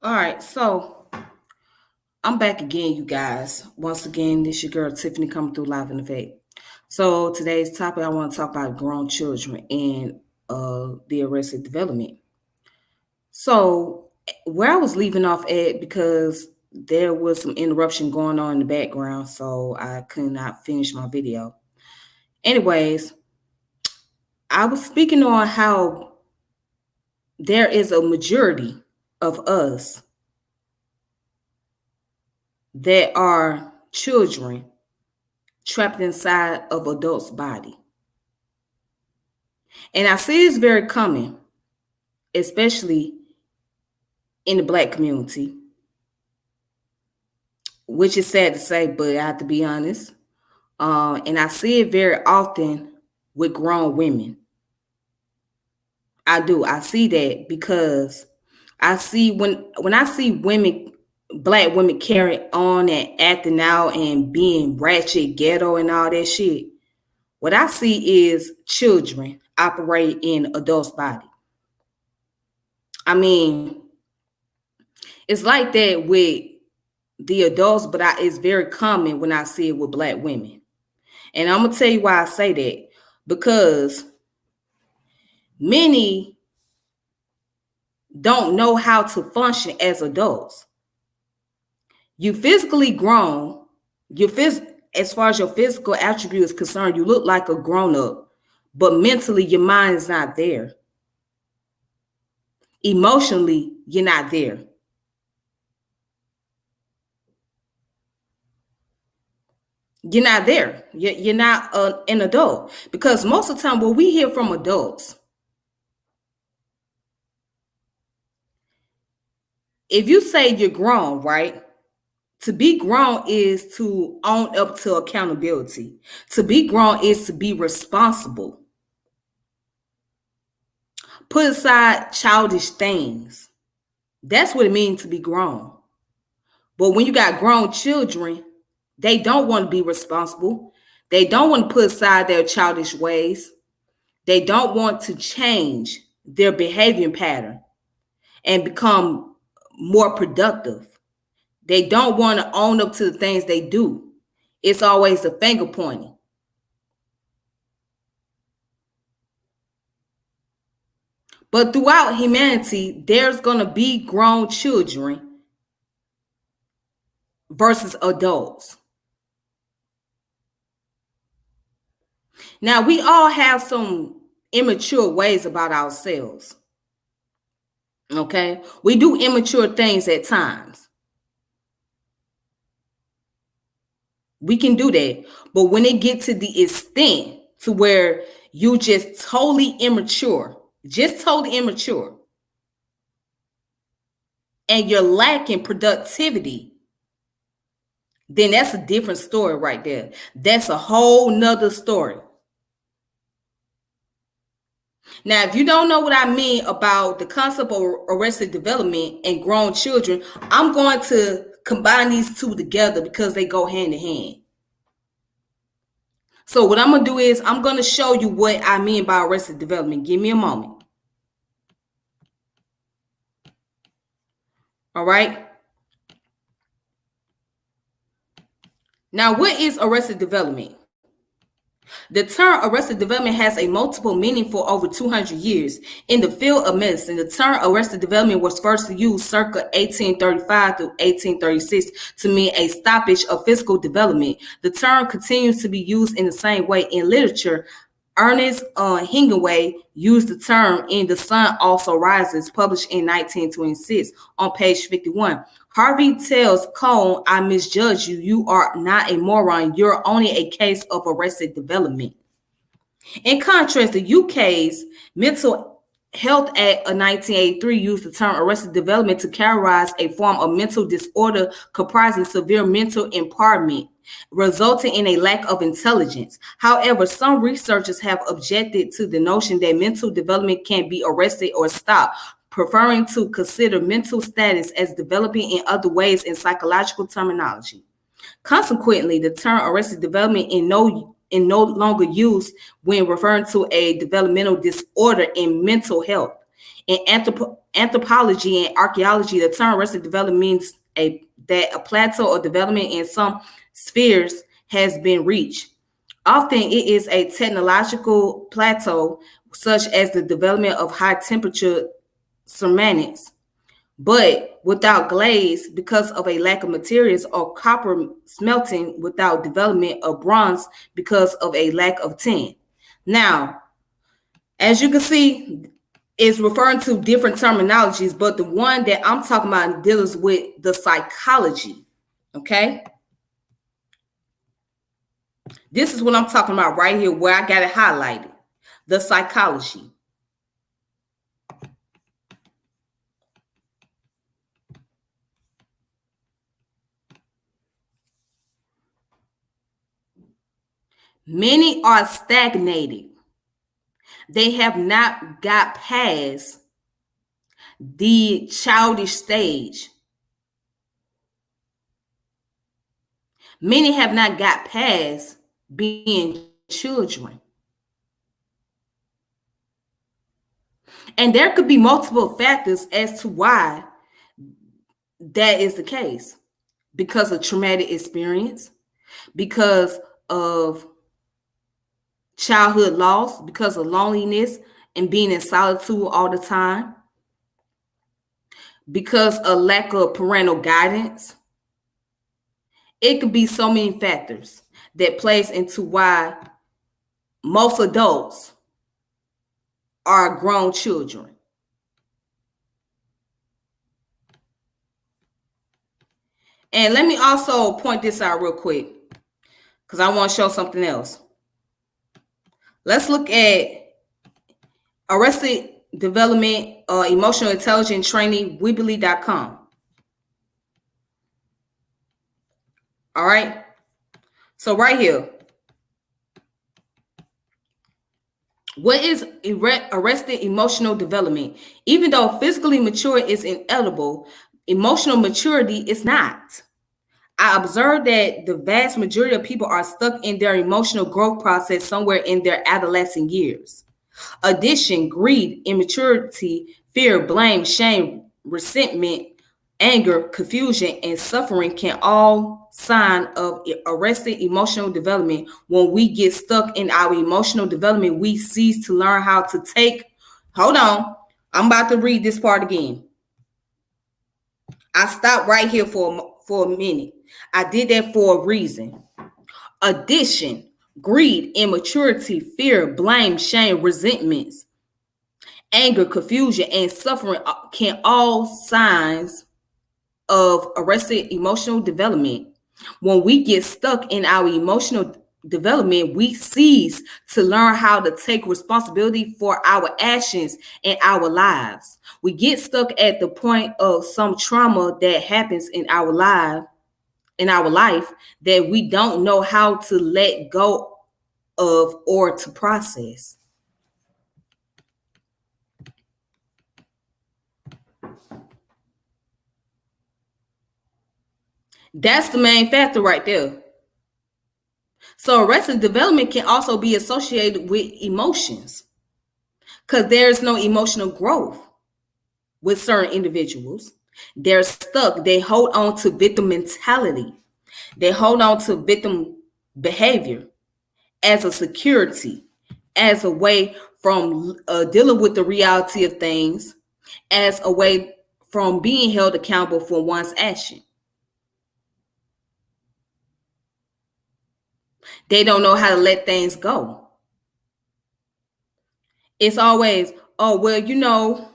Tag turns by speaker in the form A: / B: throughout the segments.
A: All right, so I'm back again, you guys. Once again, this your girl Tiffany coming through live in effect. So today's topic, I want to talk about grown children and the arrested development. So where I was leaving off at, because there was some interruption going on in the background, so I could not finish my video. Anyways, I was speaking on how there is a majority of us that are children trapped inside of adult's body. And I see it's very common, especially in the Black community, which is sad to say, but I have to be honest. And I see it very often with grown women. I do. I see that because I see when I see women, Black women carrying on and acting out and being ratchet, ghetto, and all that shit. What I see is children operate in adults' body. I mean, it's like that with the adults, but it's very common when I see it with Black women. And I'm gonna tell you why I say that. Because many don't know how to function as adults. You physically grown, as far as your physical attribute is concerned, you look like a grown-up, but mentally your mind is not there. Emotionally, you're not there. You're not there. You're not an adult. Because most of the time, what we hear from adults, if you say you're grown, right? To be grown is to own up to accountability. To be grown is to be responsible. Put aside childish things. That's what it means to be grown. But when you got grown children, they don't want to be responsible. They don't want to put aside their childish ways. They don't want to change their behavior pattern and become more productive. They don't want to own up to the things they do. It's always the finger pointing. But throughout humanity, there's going to be grown children versus adults. Now, we all have some immature ways about ourselves. Okay? We do immature things at times. We can do that. But when it gets to the extent to where you just totally immature, and you're lacking productivity, then that's a different story right there. That's a whole nother story. Now, if you don't know what I mean about the concept of arrested development and grown children, I'm going to combine these two together because they go hand in hand. So what I'm going to do is I'm going to show you what I mean by arrested development. Give me a moment. All right. Now, what is arrested development? The term arrested development has a multiple meaning for over 200 years. In the field of medicine, the term arrested development was first used circa 1835 through 1836 to mean a stoppage of physical development. The term continues to be used in the same way in literature. Ernest Hemingway used the term in The Sun Also Rises, published in 1926, on page 51. Harvey tells Cone, I misjudge you. You are not a moron. You're only a case of arrested development. In contrast, the UK's Mental Health Act of 1983 used the term arrested development to characterize a form of mental disorder comprising severe mental impairment, resulting in a lack of intelligence. However, some researchers have objected to the notion that mental development can be arrested or stopped, preferring to consider mental status as developing in other ways in psychological terminology. Consequently, the term arrested development is no longer used when referring to a developmental disorder in mental health. In anthropology and archaeology, the term arrested development means that a plateau or development in some spheres has been reached. Often it is a technological plateau, such as the development of high temperature ceramics, but without glaze because of a lack of materials, or copper smelting without development of bronze because of a lack of tin. Now, as you can see, it's referring to different terminologies, but the one that I'm talking about deals with the psychology. Okay. This is what I'm talking about right here, where I got it highlighted. The psychology. Many are stagnated. They have not got past the childish stage. Many have not got past being children. And there could be multiple factors as to why that is the case. Because of traumatic experience, because of childhood loss, because of loneliness and being in solitude all the time, because of lack of parental guidance. It could be so many factors that plays into why most adults are grown children. And let me also point this out real quick, because I want to show something else. Let's look at Arrested Development Emotional Intelligence Training, Weebly.com. All right. So right here, what is arrested emotional development? Even though physically mature is inevitable, emotional maturity is not. I observed that the vast majority of people are stuck in their emotional growth process somewhere in their adolescent years. Addiction, greed, immaturity, fear, blame, shame, resentment, anger, confusion, and suffering can all sign of arrested emotional development. When we get stuck in our emotional development, we cease to learn how to take. Hold on. I'm about to read this part again. I stopped right here for a minute. I did that for a reason. Addiction, greed, immaturity, fear, blame, shame, resentments, anger, confusion, and suffering can all signs of arrested emotional development. When we get stuck in our emotional development, we cease to learn how to take responsibility for our actions and our lives. We get stuck at the point of some trauma that happens in our life that we don't know how to let go of or to process. That's the main factor right there. So arrested development can also be associated with emotions, because there's no emotional growth with certain individuals. They're stuck. They hold on to victim mentality. They hold on to victim behavior as a security, as a way from dealing with the reality of things, as a way from being held accountable for one's action. They don't know how to let things go. It's always, oh, well,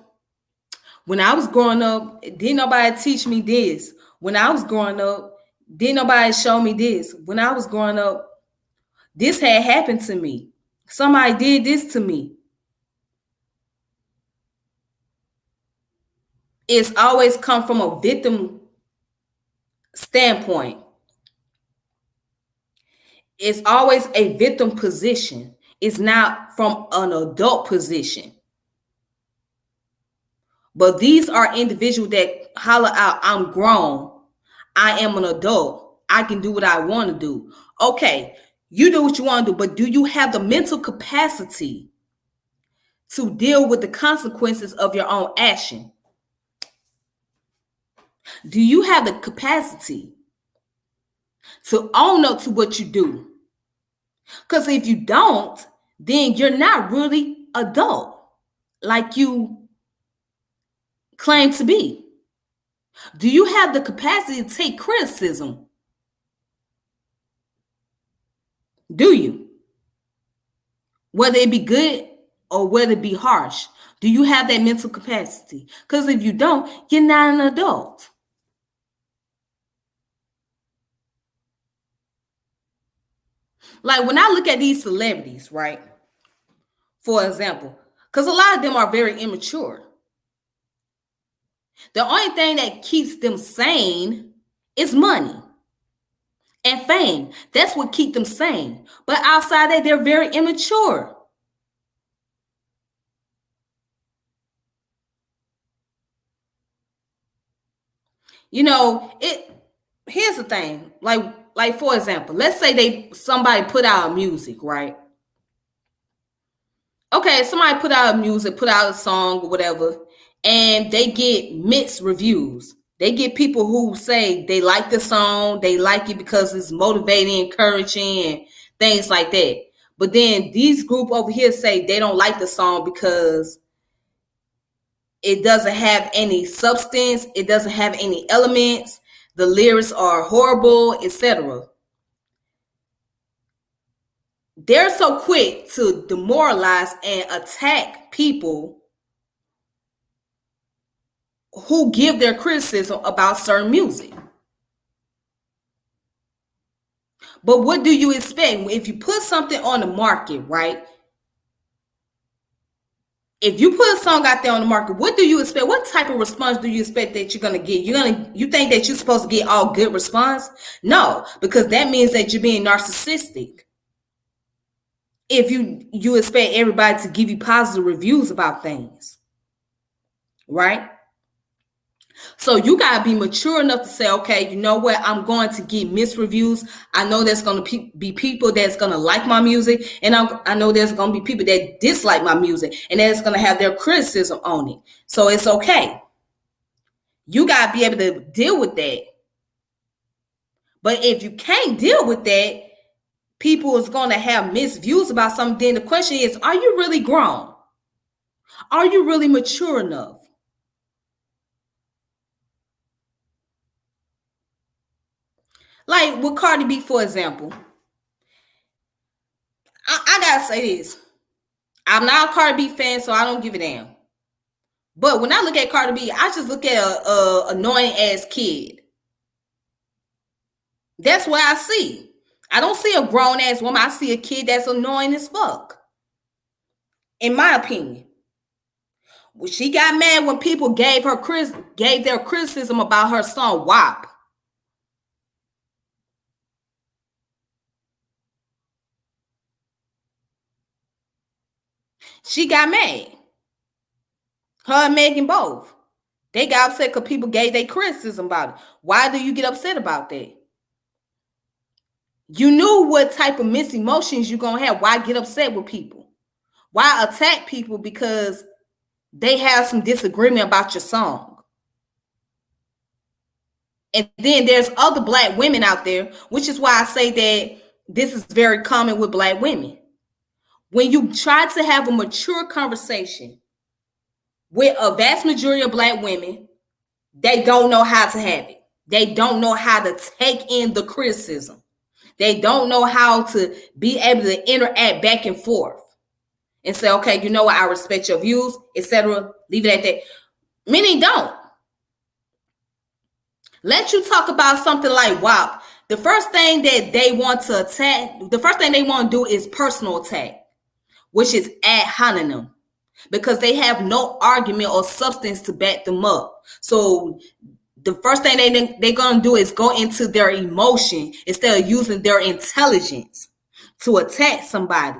A: when I was growing up, didn't nobody teach me this. When I was growing up, didn't nobody show me this. When I was growing up, this had happened to me. Somebody did this to me. It's always come from a victim standpoint. It's always a victim position. It's not from an adult position. But these are individuals that holler out, I'm grown. I am an adult. I can do what I want to do. Okay, you do what you want to do, but do you have the mental capacity to deal with the consequences of your own action? Do you have the capacity to own up to what you do? Because if you don't, then you're not really adult like you claim to be. Do you have the capacity to take criticism? Do you? Whether it be good or whether it be harsh, do you have that mental capacity? Because if you don't, you're not an adult. Like when I look at these celebrities, right? For example, because a lot of them are very immature. The only thing that keeps them sane is money and fame. That's what keeps them sane. But outside that, they're very immature. You know, here's the thing. Like for example, let's say somebody put out music, right? Okay, somebody put out music, put out a song or whatever, and they get mixed reviews. They get people who say they like the song, they like it because it's motivating, encouraging, and things like that. But then these group over here say they don't like the song because it doesn't have any substance, it doesn't have any elements, the lyrics are horrible, etc. They're so quick to demoralize and attack people who give their criticism about certain music. But what do you expect if you put something on the market, right? If you put a song out there on the market, what do you expect? What type of response do you expect that you're gonna get? You think that you're supposed to get all good response? No, because that means that you're being narcissistic. If you expect everybody to give you positive reviews about things, right? So you got to be mature enough to say, okay, you know what? I'm going to get mixed reviews. I know there's going to be people that's going to like my music. And I know there's going to be people that dislike my music and that's going to have their criticism on it. So it's okay. You got to be able to deal with that. But if you can't deal with that, people is going to have mixed views about something. Then the question is, are you really grown? Are you really mature enough? Like with Cardi B, for example, I gotta say this. I'm not a Cardi B fan, so I don't give a damn. But when I look at Cardi B, I just look at a annoying ass kid. That's what I see. I don't see a grown ass woman. I see a kid that's annoying as fuck. In my opinion. Well, she got mad when people gave their criticism about her song WAP. She got mad. Her and Megan both. They got upset because people gave their criticism about it. Why do you get upset about that? You knew what type of mixed emotions you're going to have. Why get upset with people? Why attack people because they have some disagreement about your song? And then there's other Black women out there, which is why I say that this is very common with Black women. When you try to have a mature conversation with a vast majority of Black women, they don't know how to have it. They don't know how to take in the criticism. They don't know how to be able to interact back and forth and say, okay, you know what, I respect your views, etc. Leave it at that. Many don't. Let you talk about something like WAP. The first thing that they want to attack, the first thing they want to do is personal attack, which is ad hominem, because they have no argument or substance to back them up. So the first thing they're going to do is go into their emotion instead of using their intelligence to attack somebody.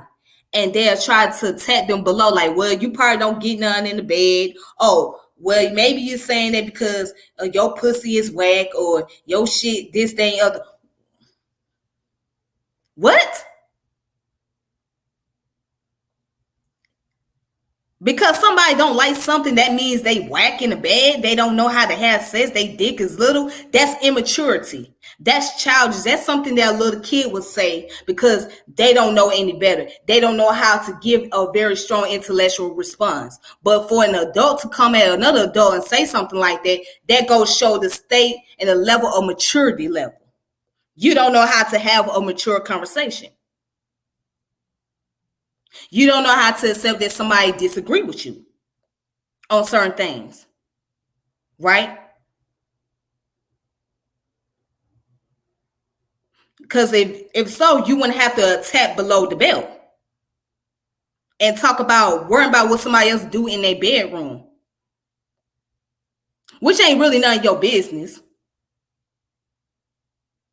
A: And they'll try to attack them below, like, well, you probably don't get none in the bed. Oh, well, maybe you're saying that because your pussy is whack or your shit, this, thing, other. What? Because somebody don't like something, that means they whack in the bed. They don't know how to have sex. They dick is little. That's immaturity. That's childish. That's something that a little kid would say because they don't know any better. They don't know how to give a very strong intellectual response. But for an adult to come at another adult and say something like that, that goes show the state and the level of maturity level. You don't know how to have a mature conversation. You don't know how to accept that somebody disagree with you on certain things, right? Because if so, you wouldn't have to tap below the belt and talk about worrying about what somebody else do in their bedroom, which ain't really none of your business.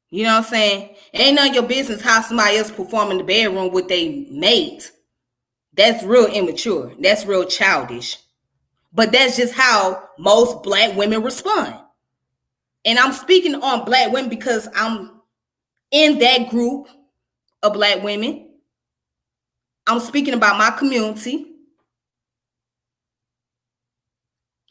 A: You know what I'm saying? It ain't none of your business how somebody else perform in the bedroom with their mate. That's real immature. That's real childish. But that's just how most Black women respond. And I'm speaking on Black women because I'm in that group of Black women. I'm speaking about my community.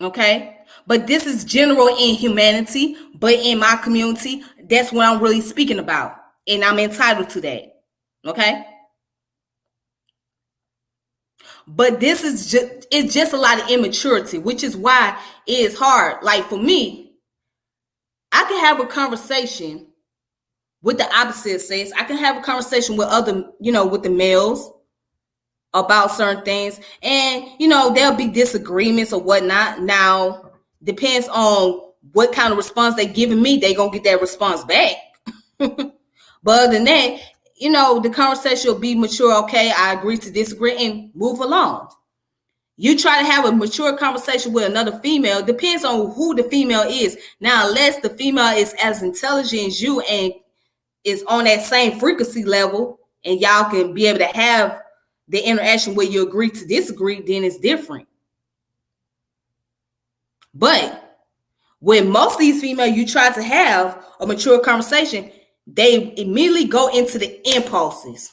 A: Okay? But this is general in humanity. But in my community, that's what I'm really speaking about. And I'm entitled to that. Okay? But this is it's just a lot of immaturity, which is why it is hard. Like for me, I can have a conversation with the opposite sex. I can have a conversation with other, with the males about certain things. And, there'll be disagreements or whatnot. Now, depends on what kind of response they giving me, they gonna get that response back. But other than that, the conversation will be mature. Okay, I agree to disagree and move along. You try to have a mature conversation with another female, depends on who the female is. Now, unless the female is as intelligent as you and is on that same frequency level and y'all can be able to have the interaction where you agree to disagree, then it's different. But when most of these females you try to have a mature conversation, they immediately go into the impulses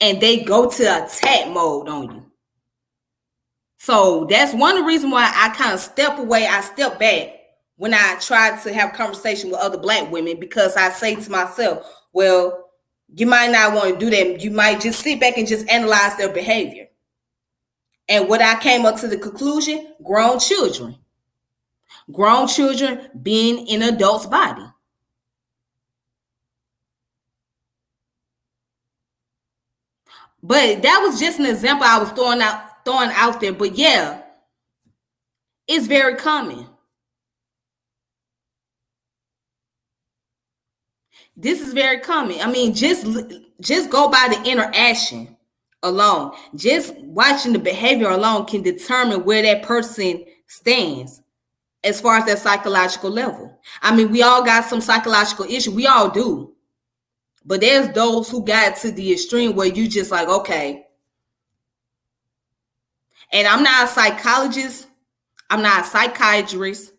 A: and they go to attack mode on you. So that's one of the reasons why I kind of step away. I step back when I try to have conversation with other Black women, because I say to myself, well, you might not want to do that. You might just sit back and just analyze their behavior. And what I came up to the conclusion, grown children being in an adult's body. But that was just an example I was throwing out there. But yeah, it's very common. This is very common. I mean, just go by the interaction alone. Just watching the behavior alone can determine where that person stands as far as their psychological level. I mean, we all got some psychological issue. We all do. But there's those who got to the extreme where you just like, okay. And I'm not a psychologist. I'm not a psychiatrist.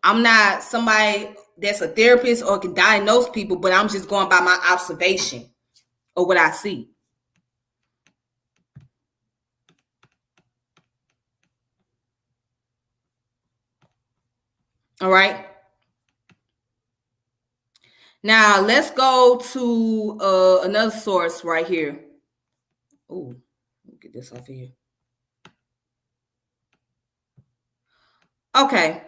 A: I'm not somebody that's a therapist or can diagnose people, but I'm just going by my observation of what I see. All right. Now let's go to another source right here. Oh, get this off of here. Okay.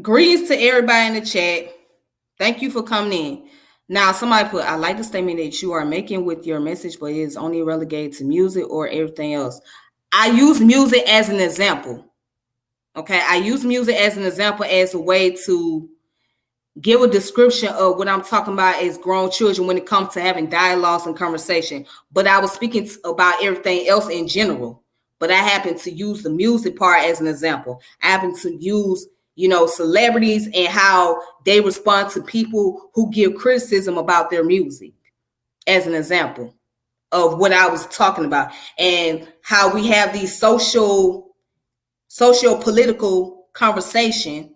A: Greetings to everybody in the chat. Thank you for coming in. Now, somebody put, I like the statement that you are making with your message, but it is only relegated to music or everything else. I use music as an example. Okay, I use music as an example as a way to give a description of what I'm talking about as grown children when it comes to having dialogues and conversation. But I was speaking about everything else in general. But I happen to use the music part as an example. I happen to use, celebrities and how they respond to people who give criticism about their music as an example of what I was talking about, and how we have these social-political conversation,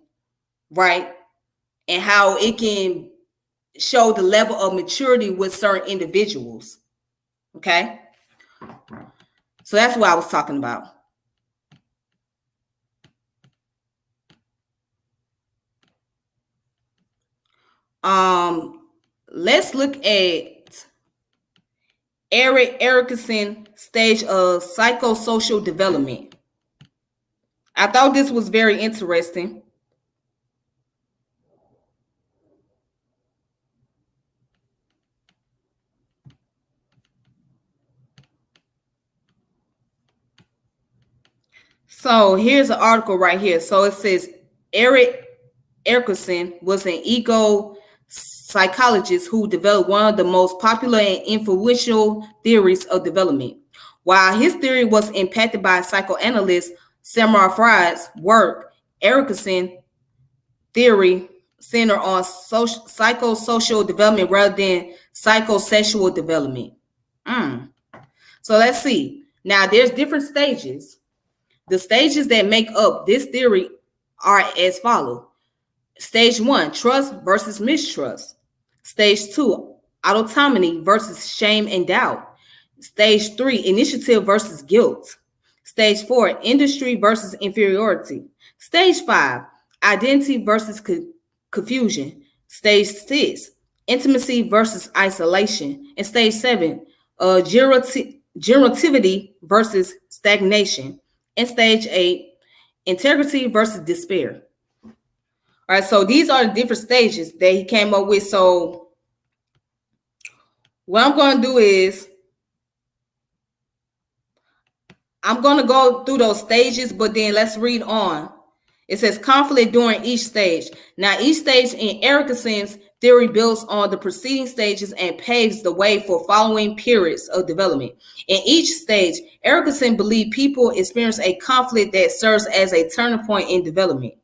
A: right? And how it can show the level of maturity with certain individuals. Okay, so that's what I was talking about. Let's look at Erik Erikson stage of psychosocial development. I thought this was very interesting. So here's an article right here. So it says Erik Erikson was an ego psychologist who developed one of the most popular and influential theories of development. While his theory was impacted by psychoanalyst Sigmund Freud's work, Erikson theory centered on psychosocial development rather than psychosexual development. So let's see. Now there's different stages. The stages that make up this theory are as follows. Stage 1, trust versus mistrust. Stage 2, autonomy versus shame and doubt. Stage 3, initiative versus guilt. Stage 4, industry versus inferiority. Stage 5, identity versus confusion. Stage 6, intimacy versus isolation. And stage 7, generativity versus stagnation. And stage 8, integrity versus despair. All right, so these are the different stages that he came up with. So what I'm going to do is I'm going to go through those stages, but then let's read on. It says conflict during each stage. Now, each stage in Erikson's theory builds on the preceding stages and paves the way for following periods of development. In each stage, Erikson believed people experience a conflict that serves as a turning point in development.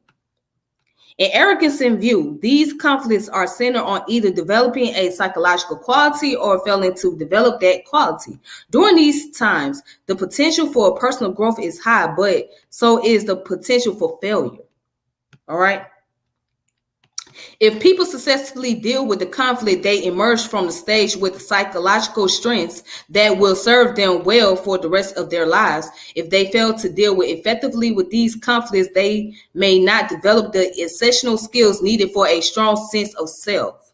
A: In Erikson's view, these conflicts are centered on either developing a psychological quality or failing to develop that quality. During these times, the potential for personal growth is high, but so is the potential for failure. All right. If people successfully deal with the conflict, they emerge from the stage with psychological strengths that will serve them well for the rest of their lives. If they fail to deal effectively with these conflicts, they may not develop the essential skills needed for a strong sense of self.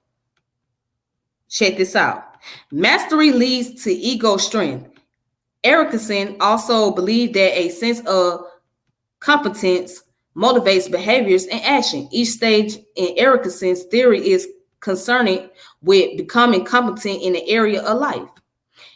A: Check this out. Mastery leads to ego strength. Erikson also believed that a sense of competence motivates behaviors and action. Each stage in Erikson's theory is concerned with becoming competent in an area of life.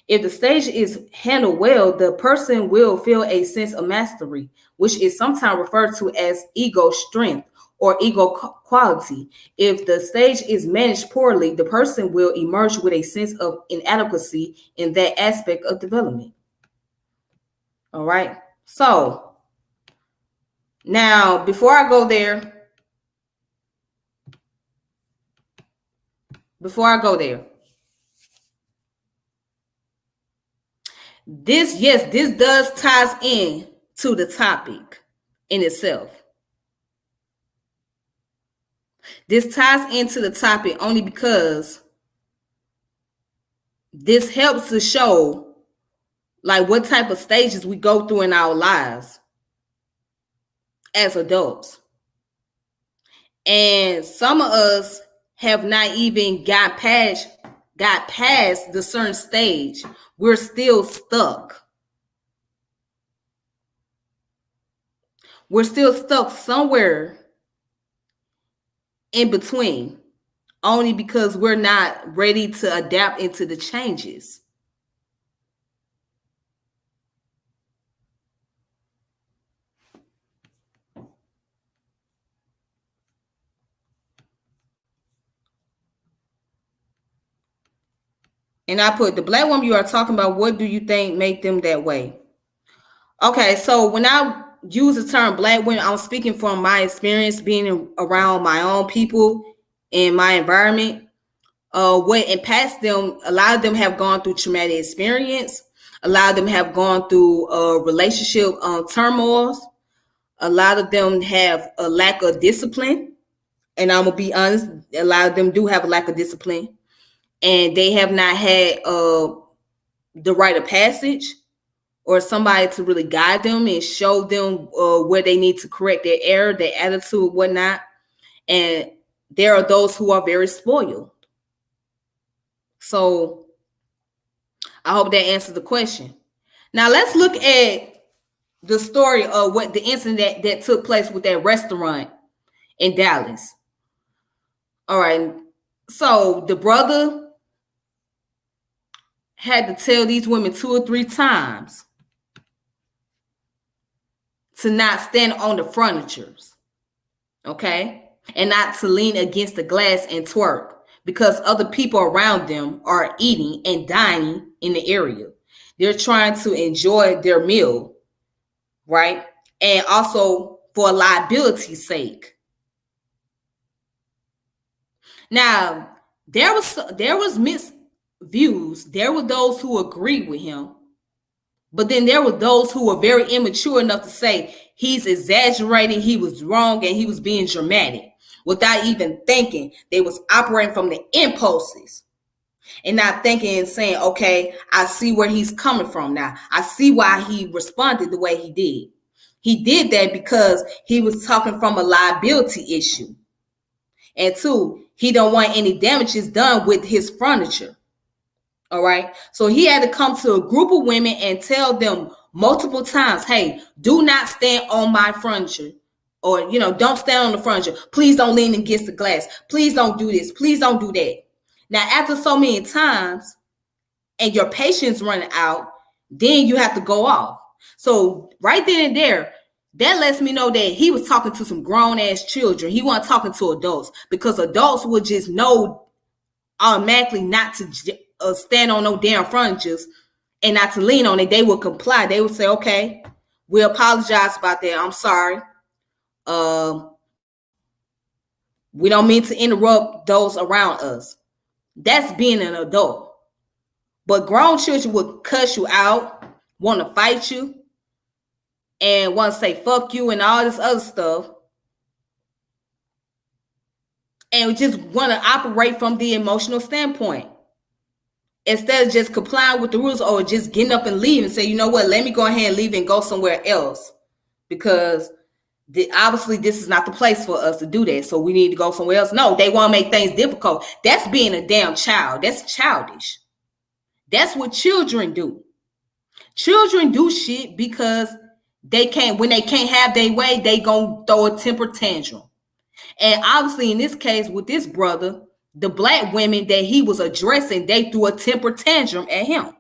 A: If the stage is handled well, the person will feel a sense of mastery, which is sometimes referred to as ego strength or ego quality. If the stage is managed poorly, the person will emerge with a sense of inadequacy in that aspect of development. All right. So now, before I go there, this does ties in to the topic in itself. This ties into the topic only because this helps to show like what type of stages we go through in our lives as adults. And some of us have not even got past the certain stage. We're still stuck. We're still stuck somewhere in between, only because we're not ready to adapt into the changes. And I put the black woman you are talking about, what do you think make them that way? Okay, so when I use the term black women, I'm speaking from my experience being around my own people in my environment. What impacts them, a lot of them have gone through traumatic experience. A lot of them have gone through relationship turmoils. A lot of them have a lack of discipline. And I'm gonna be honest, a lot of them do have a lack of discipline, and they have not had the rite of passage or somebody to really guide them and show them where they need to correct their error, their attitude, whatnot. And there are those who are very spoiled. So I hope that answers the question. Now let's look at the story of what the incident that took place with that restaurant in Dallas. All right. So the brother had to tell these women 2 or 3 times to not stand on the furnitures, okay? And not to lean against the glass and twerk, because other people around them are eating and dining in the area. They're trying to enjoy their meal, right? And also for liability's sake. Now, there was mixed views. There were those who agreed with him, but then there were those who were very immature enough to say he's exaggerating, he was wrong, and he was being dramatic without even thinking. They was operating from the impulses and not thinking and saying, okay, I see where he's coming from now. I see why he responded the way he did. He did that because he was talking from a liability issue. And 2, he don't want any damages done with his furniture. All right. So he had to come to a group of women and tell them multiple times, hey, do not stand on my furniture. Or, don't stand on the furniture. Please don't lean against the glass. Please don't do this. Please don't do that. Now, after so many times and your patience running out, then you have to go off. So right then and there, that lets me know that he was talking to some grown-ass children. He wasn't talking to adults, because adults would just know automatically not to stand on no damn furnitures and not to lean on it. They would comply. They would say, okay, we apologize about that. I'm sorry. We don't mean to interrupt those around us. That's being an adult. But grown children would cuss you out, want to fight you, and want to say fuck you and all this other stuff, and just want to operate from the emotional standpoint instead of just complying with the rules or just getting up and leave and say, you know what, let me go ahead and leave and go somewhere else, because obviously this is not the place for us to do that, so we need to go somewhere else. No, they want to make things difficult. That's being a damn child. That's childish. That's what children do. Children do shit because when they can't have their way, they gonna throw a temper tantrum. And obviously in this case with this brother, the black women that he was addressing, they threw a temper tantrum at him,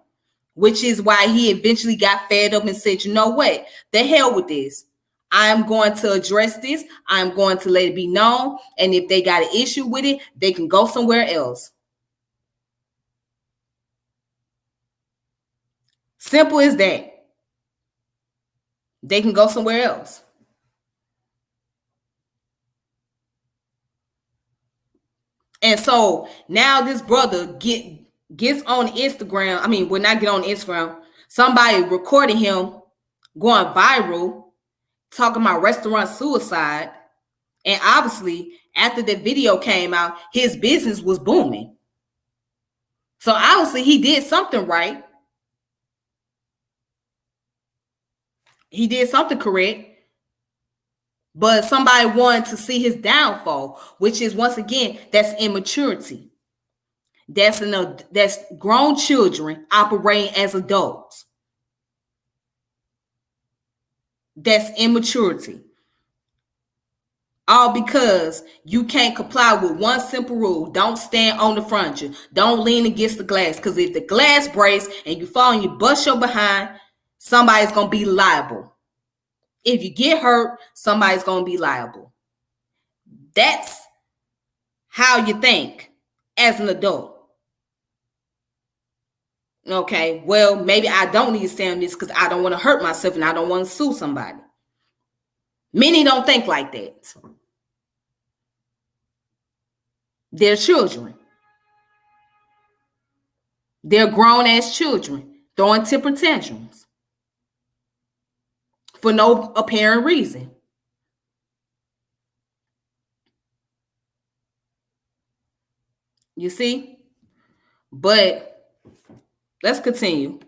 A: which is why he eventually got fed up and said, you know what, the hell with this. I'm going to address this. I'm going to let it be known. And if they got an issue with it, they can go somewhere else. Simple as that. They can go somewhere else. And so now this brother gets on Instagram. I mean, when I get on Instagram, somebody recording him going viral, talking about restaurant suicide. And obviously, after the video came out, his business was booming. So obviously, he did something right. He did something correct. But somebody wanted to see his downfall, which is, once again, that's immaturity. That's grown children operating as adults. That's immaturity. All because you can't comply with one simple rule. Don't stand on the furniture. Don't lean against the glass. Because if the glass breaks and you fall and you bust your behind, somebody's going to be liable. If you get hurt, somebody's going to be liable. That's how you think as an adult. Okay, well, maybe I don't need to stand on this because I don't want to hurt myself and I don't want to sue somebody. Many don't think like that. They're children. They're grown-ass children throwing temper tantrums for no apparent reason. You see? But let's continue.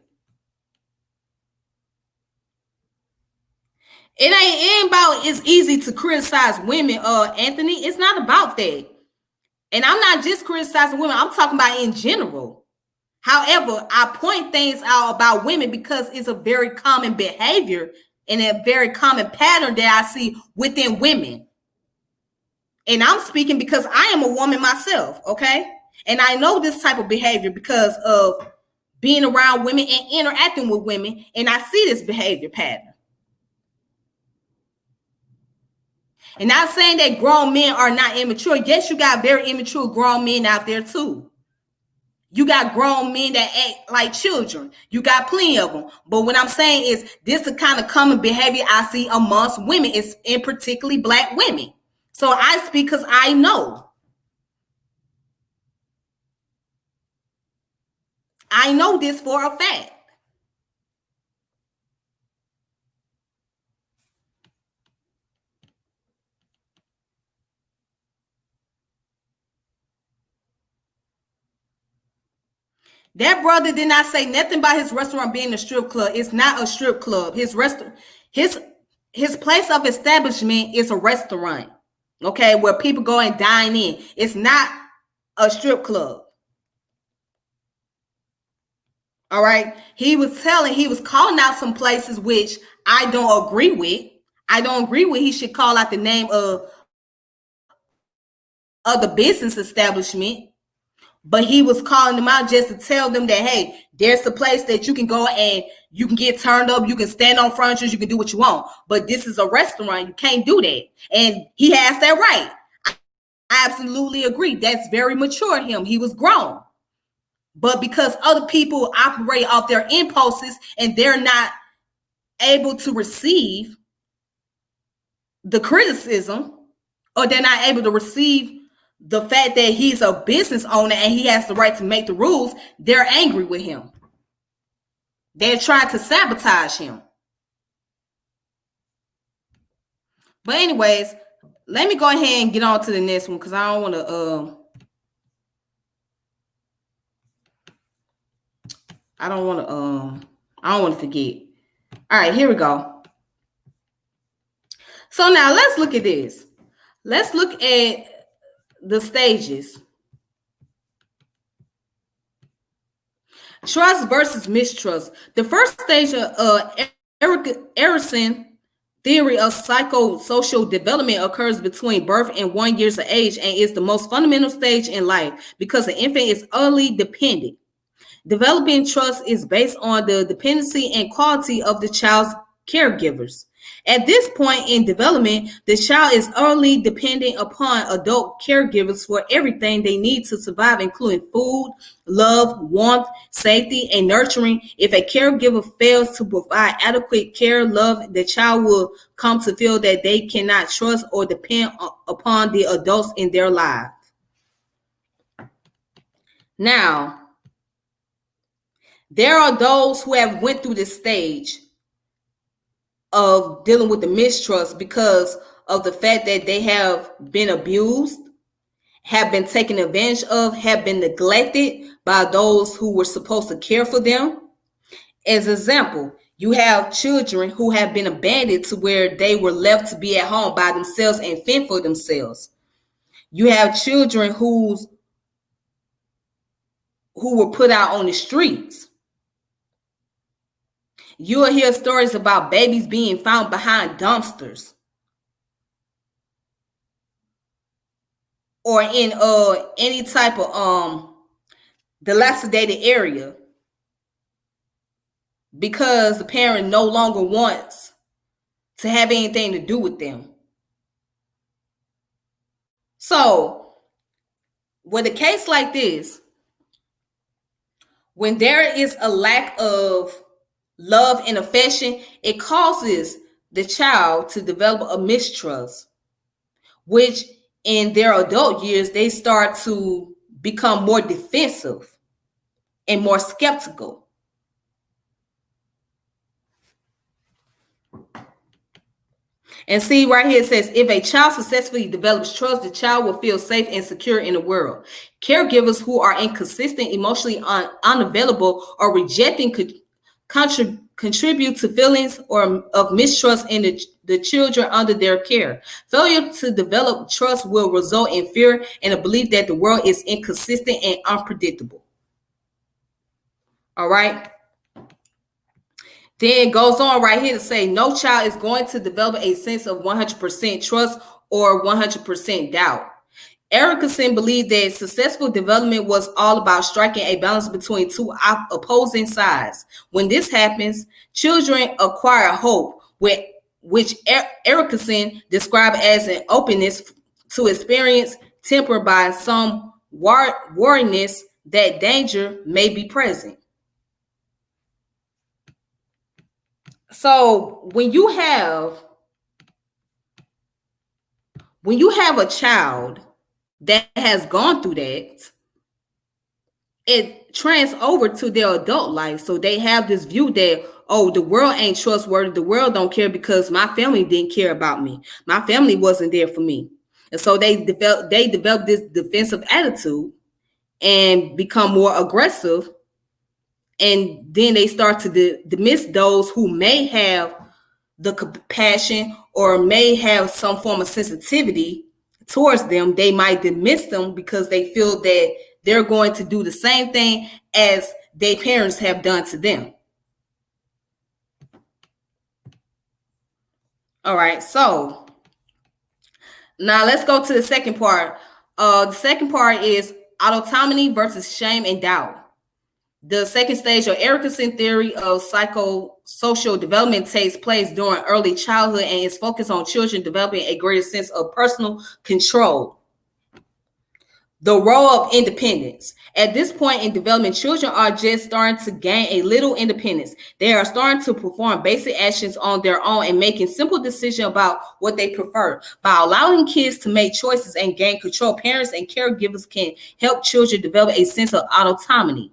A: It ain't about it's easy to criticize women, Anthony. It's not about that. And I'm not just criticizing women, I'm talking about in general. However, I point things out about women because it's a very common behavior and a very common pattern that I see within women. And I'm speaking because I am a woman myself, okay? And I know this type of behavior because of being around women and interacting with women, and I see this behavior pattern. And not saying that grown men are not immature. Yes, you got very immature grown men out there too. You got grown men that act like children. You got plenty of them. But what I'm saying is this is the kind of common behavior I see amongst women, is in particularly Black women. So I speak because I know. I know this for a fact. That brother did not say nothing about his restaurant being a strip club. It's not a strip club. His place of establishment is a restaurant, okay, where people go and dine in. It's not a strip club. All right. He was calling out some places which I don't agree with. I don't agree with he should call out the name of the business establishment. But he was calling them out just to tell them that, hey, there's a place that you can go and you can get turned up. You can stand on furniture. You can do what you want. But this is a restaurant. You can't do that. And he has that right. I absolutely agree. That's very mature of him. He was grown. But because other people operate off their impulses and they're not able to receive the criticism, or they're not able to receive the fact that he's a business owner and he has the right to make the rules, they're angry with him. They're trying to sabotage him. But anyways, let me go ahead and get on to the next one because I don't want to forget. All right, here we go. So now let's look at this. Let's look at the stages. Trust versus mistrust. The first stage of Erikson theory of psychosocial development occurs between birth and 1 year of age and is the most fundamental stage in life because the infant is early dependent. Developing trust is based on the dependency and quality of the child's caregivers. At this point in development, the child is early dependent upon adult caregivers for everything they need to survive, including food, love, warmth, safety, and nurturing. If a caregiver fails to provide adequate care, love, the child will come to feel that they cannot trust or depend upon the adults in their lives. Now, there are those who have went through this stage of dealing with the mistrust because of the fact that they have been abused, have been taken advantage of, have been neglected by those who were supposed to care for them. As an example, you have children who have been abandoned to where they were left to be at home by themselves and fend for themselves. You have children who were put out on the streets. You will hear stories about babies being found behind dumpsters or in any type of dilapidated area because the parent no longer wants to have anything to do with them. So, with a case like this, when there is a lack of love and affection, it causes the child to develop a mistrust, which in their adult years, they start to become more defensive and more skeptical. And see right here, it says, if a child successfully develops trust, the child will feel safe and secure in the world. Caregivers who are inconsistent, emotionally unavailable, or rejecting contribute to feelings or of mistrust in the children under their care. Failure to develop trust will result in fear and a belief that the world is inconsistent and unpredictable. All right. Then it goes on right here to say no child is going to develop a sense of 100% trust or 100% doubt. Erickson believed that successful development was all about striking a balance between two opposing sides. When this happens, children acquire hope, which Erickson described as an openness to experience tempered by some wariness that danger may be present. So when you have a child that has gone through that, it trans over to their adult life. So they have this view that, oh, the world ain't trustworthy. The world don't care because my family didn't care about me. My family wasn't there for me. And so they develop this defensive attitude and become more aggressive. And then they start to dismiss those who may have the compassion or may have some form of sensitivity towards them. They might dismiss them because they feel that they're going to do the same thing as their parents have done to them. All right, so now let's go to the second part. The second part is autonomy versus shame and doubt. The second stage of Erickson theory of psychosocial development takes place during early childhood and is focused on children developing a greater sense of personal control. The role of independence. At this point in development, children are just starting to gain a little independence. They are starting to perform basic actions on their own and making simple decisions about what they prefer. By allowing kids to make choices and gain control, parents and caregivers can help children develop a sense of autonomy.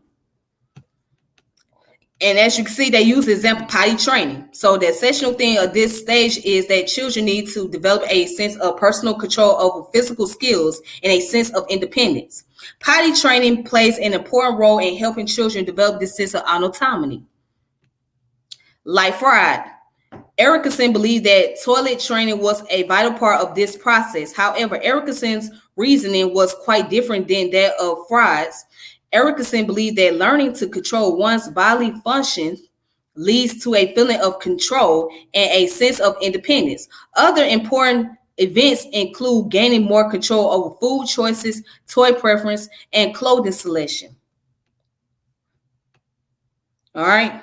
A: And as you can see, they use the example potty training. So the essential thing of this stage is that children need to develop a sense of personal control over physical skills and a sense of independence. Potty training plays an important role in helping children develop this sense of autonomy. Like Freud, Erickson believed that toilet training was a vital part of this process. However, Erickson's reasoning was quite different than that of Freud's. Erickson believed that learning to control one's bodily functions leads to a feeling of control and a sense of independence. Other important events include gaining more control over food choices, toy preference, and clothing selection. All right.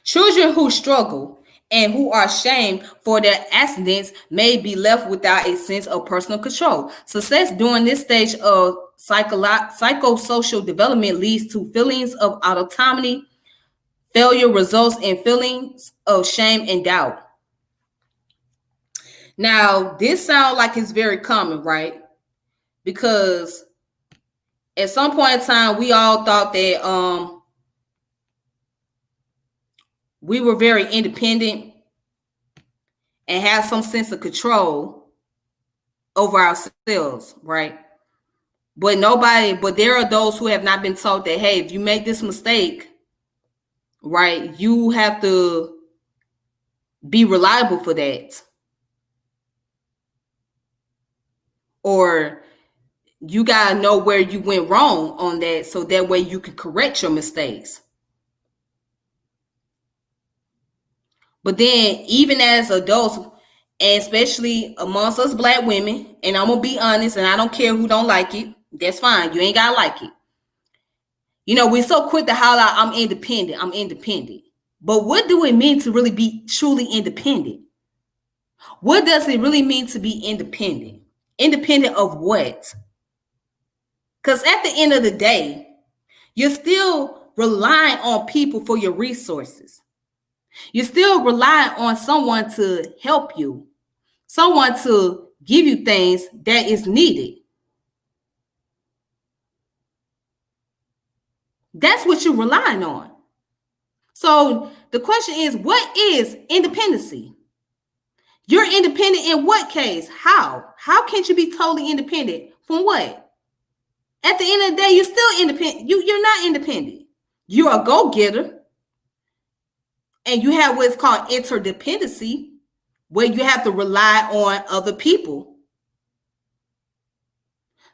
A: Children who struggle and who are shamed for their accidents may be left without a sense of personal control. Success during this stage of psychosocial development leads to feelings of autonomy. Failure results in feelings of shame and doubt. Now, this sounds like it's very common, right? Because at some point in time, we all thought that we were very independent and have some sense of control over ourselves, right? But there are those who have not been taught that, hey, if you make this mistake, right, you have to be reliable for that. Or you got to know where you went wrong on that so that way you can correct your mistakes. But then even as adults, and especially amongst us Black women, and I'm going to be honest, and I don't care who don't like it, that's fine. You ain't got to like it. You know, we're so quick to holler out, I'm independent. I'm independent. But what do it mean to really be truly independent? What does it really mean to be independent? Independent of what? Because at the end of the day, you're still relying on people for your resources. You're still relying on someone to help you, someone to give you things that is needed. That's what you're relying on. So the question is, what is independency? You're independent in what case? How? How can't you be totally independent? From what? At the end of the day, you're still independent. You're not independent. You're a go-getter. And you have what's called interdependency, where you have to rely on other people.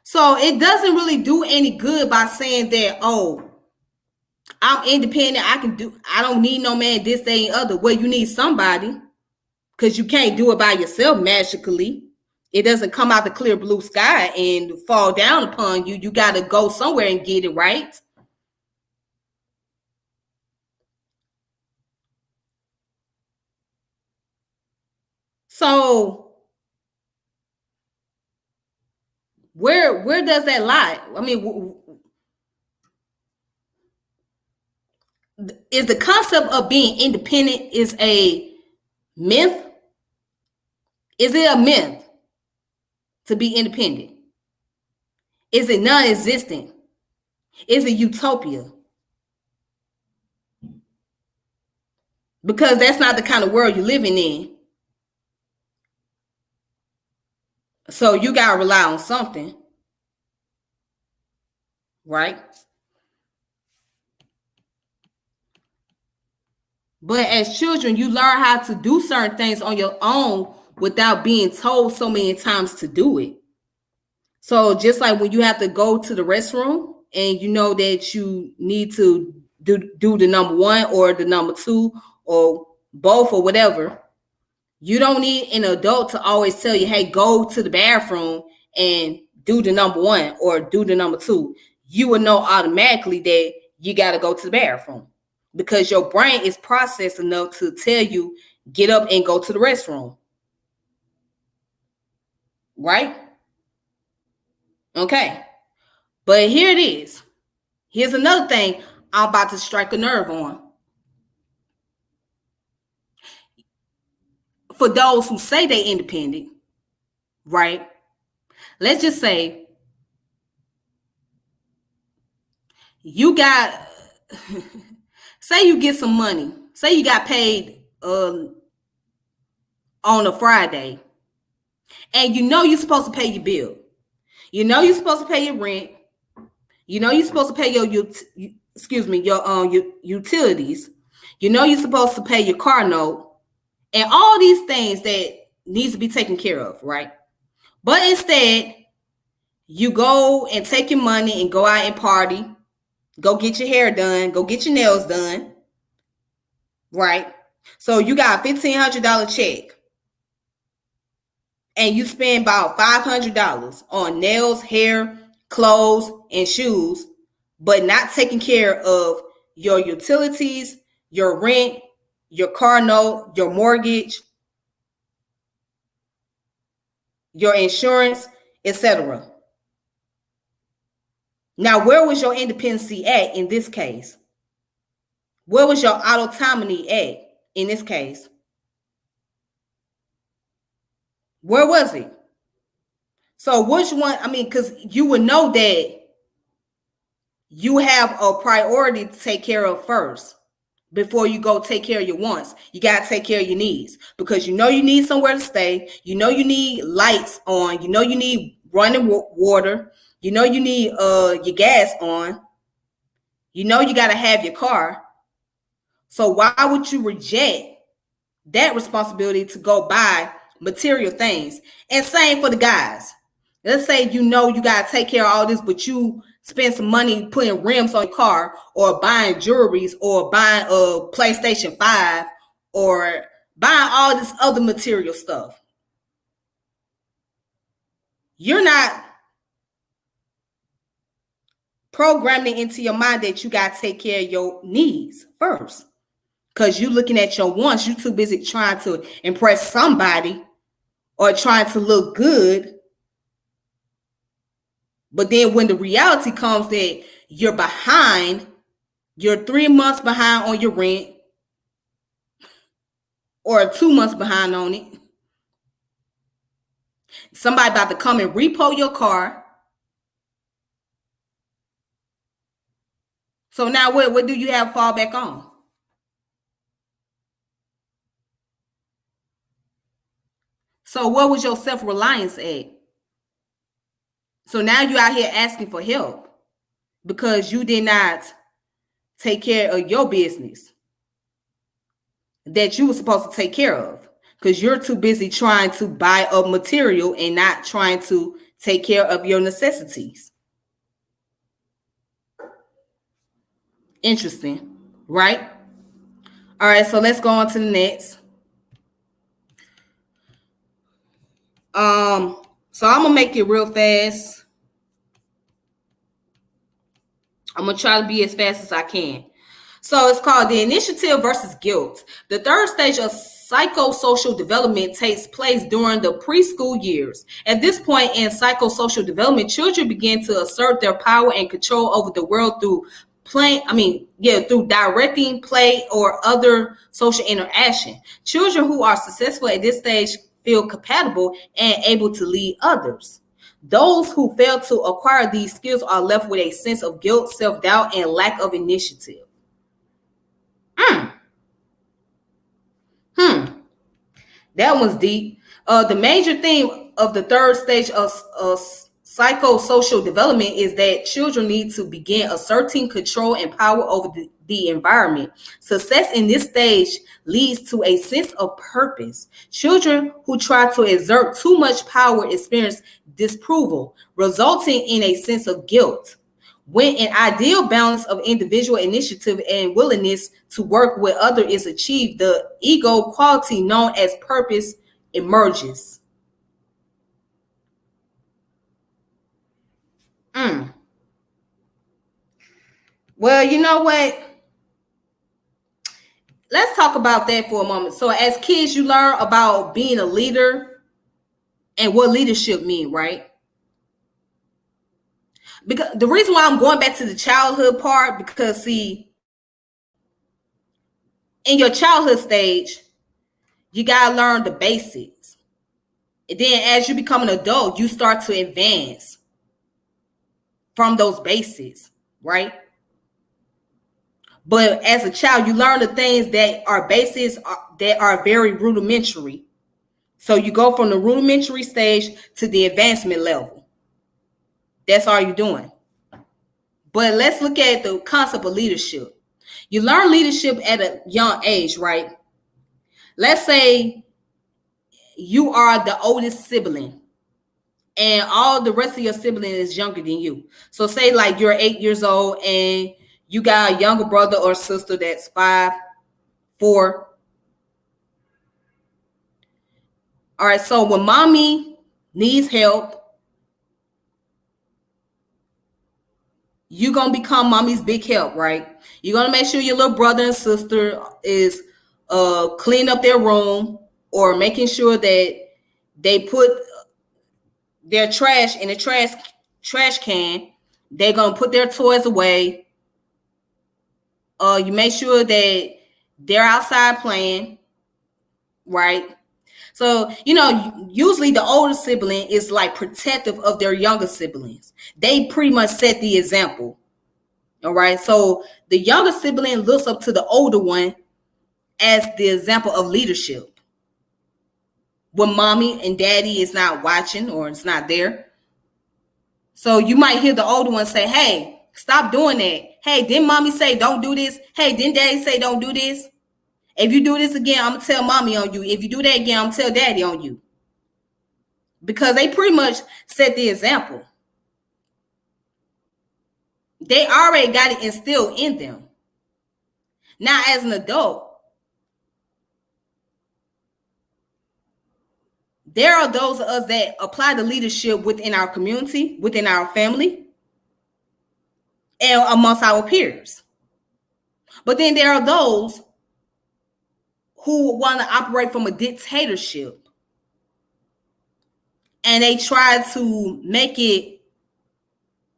A: So it doesn't really do any good by saying that, oh, I'm independent. I don't need no man, this, that, and other. Well, you need somebody, because you can't do it by yourself magically. It doesn't come out the clear blue sky and fall down upon you. You got to go somewhere and get it, right? So where does that lie? I mean, is the concept of being independent is a myth? Is it a myth to be independent? Is it non-existent? Is it utopia? Because that's not the kind of world you're living in. So you got to rely on something, right? But as children, you learn how to do certain things on your own without being told so many times to do it. So just like when you have to go to the restroom and you know that you need to do the number one or the number two or both or whatever, you don't need an adult to always tell you, hey, go to the bathroom and do the number one or do the number two. You will know automatically that you got to go to the bathroom because your brain is processed enough to tell you, get up and go to the restroom. Right? Okay. But here it is. Here's another thing I'm about to strike a nerve on. For those who say they independent, right? Let's just say you got, say you get some money. Say you got paid on a Friday. And you know you're supposed to pay your bill. You know you're supposed to pay your rent. You know you're supposed to pay your utilities. You know you're supposed to pay your car note. And all these things that needs to be taken care of, right? But instead, you go and take your money and go out and party, go get your hair done, go get your nails done, right? So you got a $1,500 check and you spend about $500 on nails, hair, clothes, and shoes, but not taking care of your utilities, your rent, your car note, your mortgage, your insurance, etc. Now, where was your independency at in this case? Where was your autonomy at in this case? Where was it? So which one? I mean, because you would know that you have a priority to take care of first before you go take care of your wants. You got to take care of your needs because you know you need somewhere to stay. You know you need lights on. You know you need running water. You know you need your gas on. You know you got to have your car. So why would you reject that responsibility to go buy material things? And same for the guys. Let's say you know you got to take care of all this, but you spend some money putting rims on your car or buying jewelries or buying a PlayStation 5 or buying all this other material stuff. You're not programming into your mind that you got to take care of your needs first. Because you're looking at your wants. You're too busy trying to impress somebody or trying to look good. But then when the reality comes that you're behind, you're 3 months behind on your rent or 2 months behind on it. Somebody about to come and repo your car. So now what do you have to fall back on? So where was your self-reliance at? So now you're out here asking for help because you did not take care of your business that you were supposed to take care of, because you're too busy trying to buy up material and not trying to take care of your necessities. Interesting, right? All right, so let's go on to the next. So I'm gonna make it real fast. I'm gonna try to be as fast as I can. So it's called the initiative versus guilt. The third stage of psychosocial development takes place during the preschool years. At this point in psychosocial development, children begin to assert their power and control over the world through through directing, play, or other social interaction. Children who are successful at this stage feel compatible and able to lead others. Those who fail to acquire these skills are left with a sense of guilt, self-doubt, and lack of initiative. That one's deep. The major theme of the third stage of psychosocial development is that children need to begin asserting control and power over the environment. Success in this stage leads to a sense of purpose. Children who try to exert too much power experience disapproval, resulting in a sense of guilt. When an ideal balance of individual initiative and willingness to work with others is achieved, the ego quality known as purpose emerges. Well, you know what? Let's talk about that for a moment. So as kids, you learn about being a leader and what leadership means, right? Because the reason why I'm going back to the childhood part, because see, in your childhood stage, you gotta learn the basics. And then as you become an adult, you start to advance from those basics, right? But as a child, you learn the things that are basics that are very rudimentary. So you go from the rudimentary stage to the advancement level. That's all you're doing. But let's look at the concept of leadership. You learn leadership at a young age, right? Let's say you are the oldest sibling and all the rest of your siblings is younger than you. So say like you're 8 years old and you got a younger brother or sister that's 5, 4. All right, so when mommy needs help, you're going to become mommy's big help, right? You're going to make sure your little brother and sister is clean up their room or making sure that they put their trash in the trash can. They're going to put their toys away. You make sure that they're outside playing, right? So, usually the older sibling is like protective of their younger siblings. They pretty much set the example. All right. So the younger sibling looks up to the older one as the example of leadership. When mommy and daddy is not watching or it's not there. So you might hear the older one say, hey, stop doing that. Hey, didn't mommy say don't do this? Hey, didn't daddy say don't do this? If you do this again, I'm going to tell mommy on you. If you do that again, I'm going to tell daddy on you. Because they pretty much set the example. They already got it instilled in them. Now, as an adult, there are those of us that apply the leadership within our community, within our family, and amongst our peers. But then there are those who want to operate from a dictatorship. And they try to make it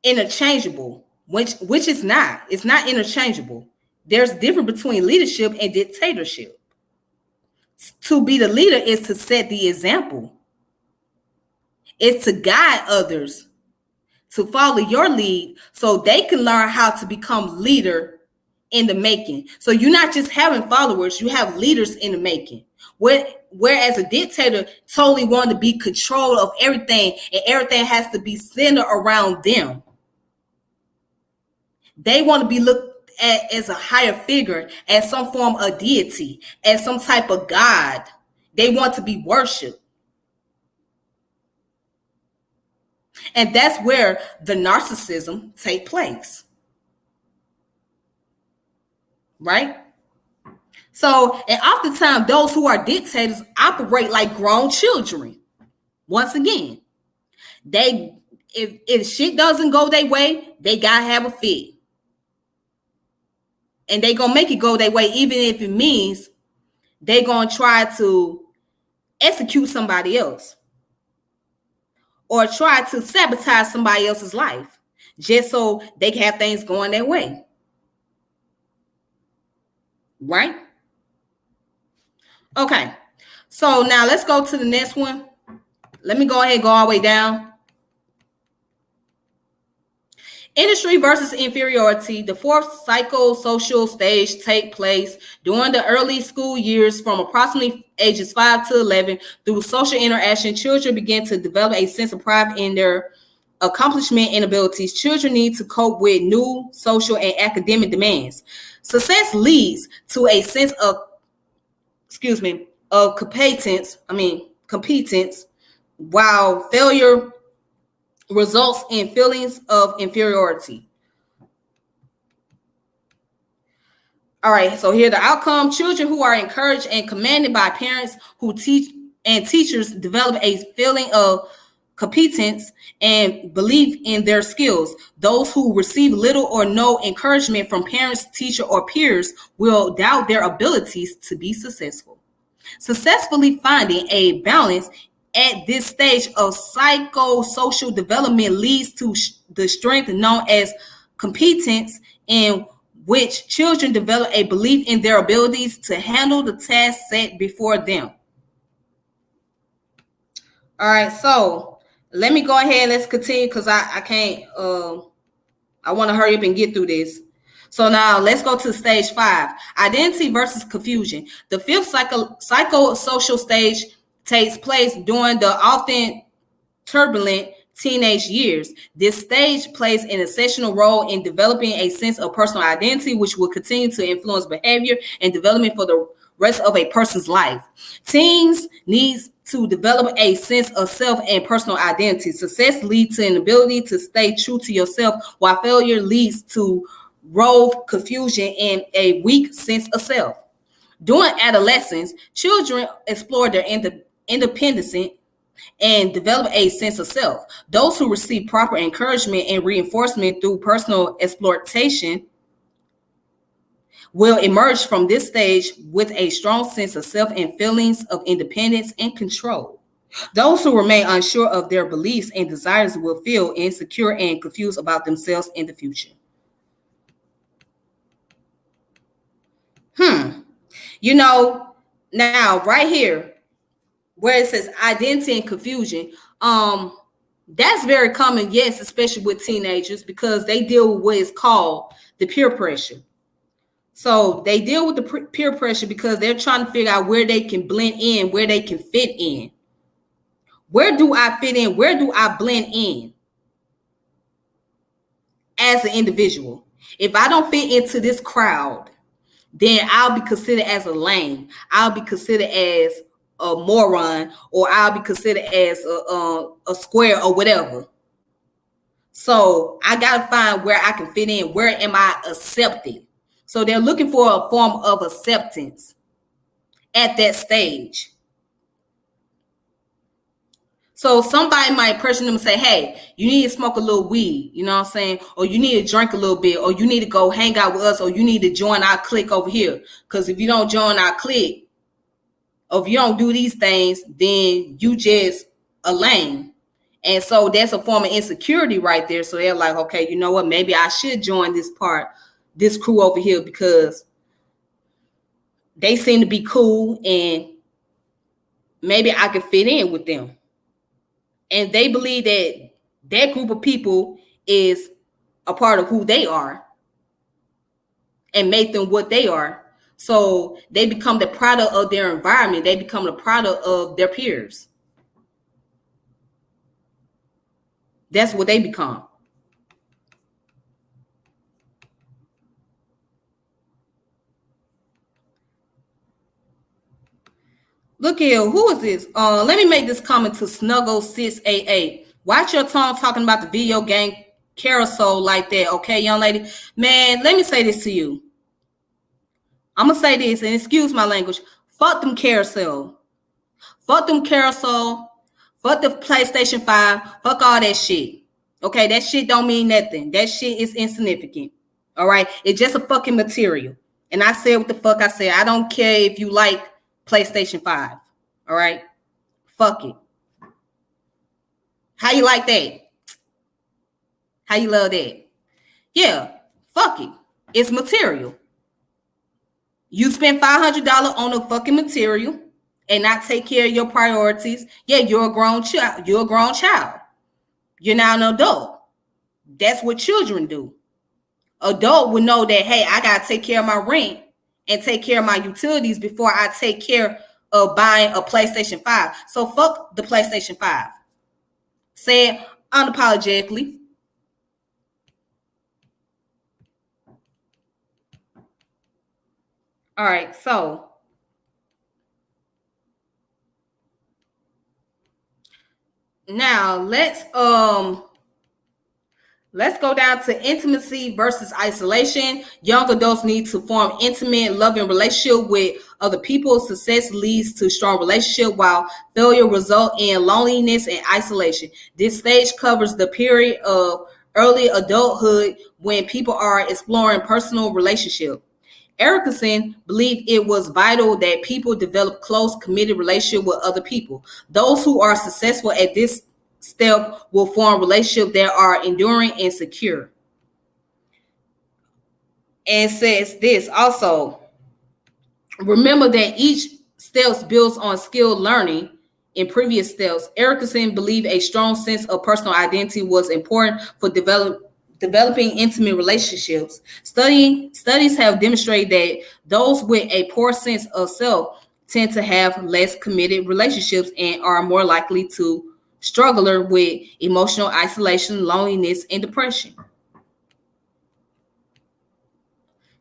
A: interchangeable, which it's not. It's not interchangeable. There's a difference between leadership and dictatorship. To be the leader is to set the example. It's to guide others to follow your lead so they can learn how to become leader in the making. So you're not just having followers, you have leaders in the making. What whereas a dictator totally wanted to be control of everything, and everything has to be centered around them. They want to be looked at as a higher figure, as some form of deity, as some type of god. They want to be worshipped. And that's where the narcissism take place. Right? So, and oftentimes those who are dictators operate like grown children. Once again, if shit doesn't go their way, they gotta have a fit. And they gonna make it go their way, even if it means they gonna try to execute somebody else or try to sabotage somebody else's life just so they can have things going their way. Right? Okay. So now let's go to the next one. Let me go ahead and go all the way down. Industry versus inferiority. The fourth psychosocial stage take place during the early school years from approximately ages 5 to 11. Through social interaction, children begin to develop a sense of pride in their accomplishment and abilities. Children need to cope with new social and academic demands. Success leads to a sense of, competence, while failure results in feelings of inferiority. All right, so here the outcome. Children who are encouraged and commanded by parents who teach and teachers develop a feeling of competence and belief in their skills. Those who receive little or no encouragement from parents, teacher, or peers will doubt their abilities to be successful. Successfully finding a balance at this stage of psychosocial development leads to the strength known as competence, in which children develop a belief in their abilities to handle the task set before them. All right, so let me go ahead. Let's continue because I can't. I want to hurry up and get through this. So now let's go to stage 5, identity versus confusion. The fifth psychosocial stage takes place during the often turbulent teenage years. This stage plays an essential role in developing a sense of personal identity, which will continue to influence behavior and development for the rest of a person's life. Teens need to develop a sense of self and personal identity. Success leads to an ability to stay true to yourself, while failure leads to role confusion and a weak sense of self. During adolescence, children explore their independence and develop a sense of self. Those who receive proper encouragement and reinforcement through personal exploitation will emerge from this stage with a strong sense of self and feelings of independence and control. Those who remain unsure of their beliefs and desires will feel insecure and confused about themselves in the future. Now right here, where it says identity and confusion, that's very common, yes, especially with teenagers, because they deal with what is called the peer pressure. So they deal with the peer pressure because they're trying to figure out where they can blend in, where they can fit in. Where do I fit in? Where do I blend in as an individual? If I don't fit into this crowd, then I'll be considered as a lame. I'll be considered as a moron, or I'll be considered as a square or whatever. So I got to find where I can fit in. Where am I accepted? So they're looking for a form of acceptance at that stage. So somebody might pressure them and say, hey, you need to smoke a little weed, you know what I'm saying? Or you need to drink a little bit, or you need to go hang out with us, or you need to join our clique over here. Because if you don't join our clique, or if you don't do these things, then you just a lame. And so that's a form of insecurity right there. So they're like, okay, you know what? Maybe I should join this crew over here, because they seem to be cool and maybe I could fit in with them. And they believe that that group of people is a part of who they are and make them what they are. So they become the product of their environment. They become the product of their peers. That's what they become. Look here, who is this? Let me make this comment to Snuggle688. Watch your tongue talking about the video game carousel like that, okay, young lady? Man, let me say this to you. I'm gonna say this, and excuse my language. Fuck them carousel. Fuck them carousel. Fuck the PlayStation 5. Fuck all that shit. Okay, that shit don't mean nothing. That shit is insignificant. All right, it's just a fucking material. And I said what the fuck I said. I don't care if you like PlayStation 5. All right, fuck it. How you like that? How you love that? Yeah, fuck it. It's material. You spend $500 on a fucking material and not take care of your priorities. Yeah, you're a grown child. You're a grown child. You're now an adult. That's what children do. Adult would know that, hey, I got to take care of my rent and take care of my utilities before I take care of buying a PlayStation 5. So fuck the PlayStation 5. Say it unapologetically. All right, so now let's go down to intimacy versus isolation. Young adults need to form intimate, loving relationship with other people. Success leads to strong relationship, while failure results in loneliness and isolation. This stage covers the period of early adulthood when people are exploring personal relationship. Erickson believed it was vital that people develop close, committed relationship with other people. Those who are successful at this step will form relationships that are enduring and secure. And says this also, remember that each step builds on skilled learning in previous steps. Erickson believed a strong sense of personal identity was important for developing intimate relationships. Studies have demonstrated that those with a poor sense of self tend to have less committed relationships and are more likely to struggle with emotional isolation, loneliness, and depression.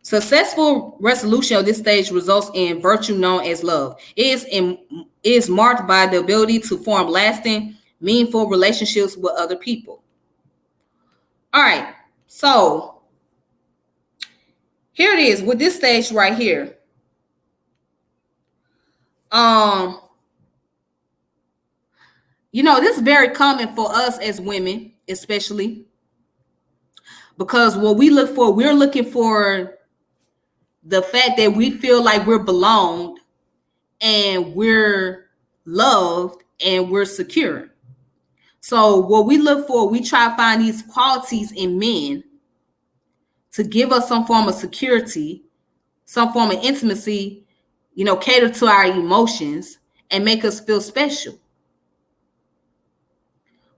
A: Successful resolution of this stage results in virtue known as love. It is marked by the ability to form lasting, meaningful relationships with other people. All right, so here it is with this stage right here. This is very common for us as women, especially because what we're looking for the fact that we feel like we're belonged and we're loved and we're secure. So what we look for, we try to find these qualities in men to give us some form of security, some form of intimacy, cater to our emotions and make us feel special.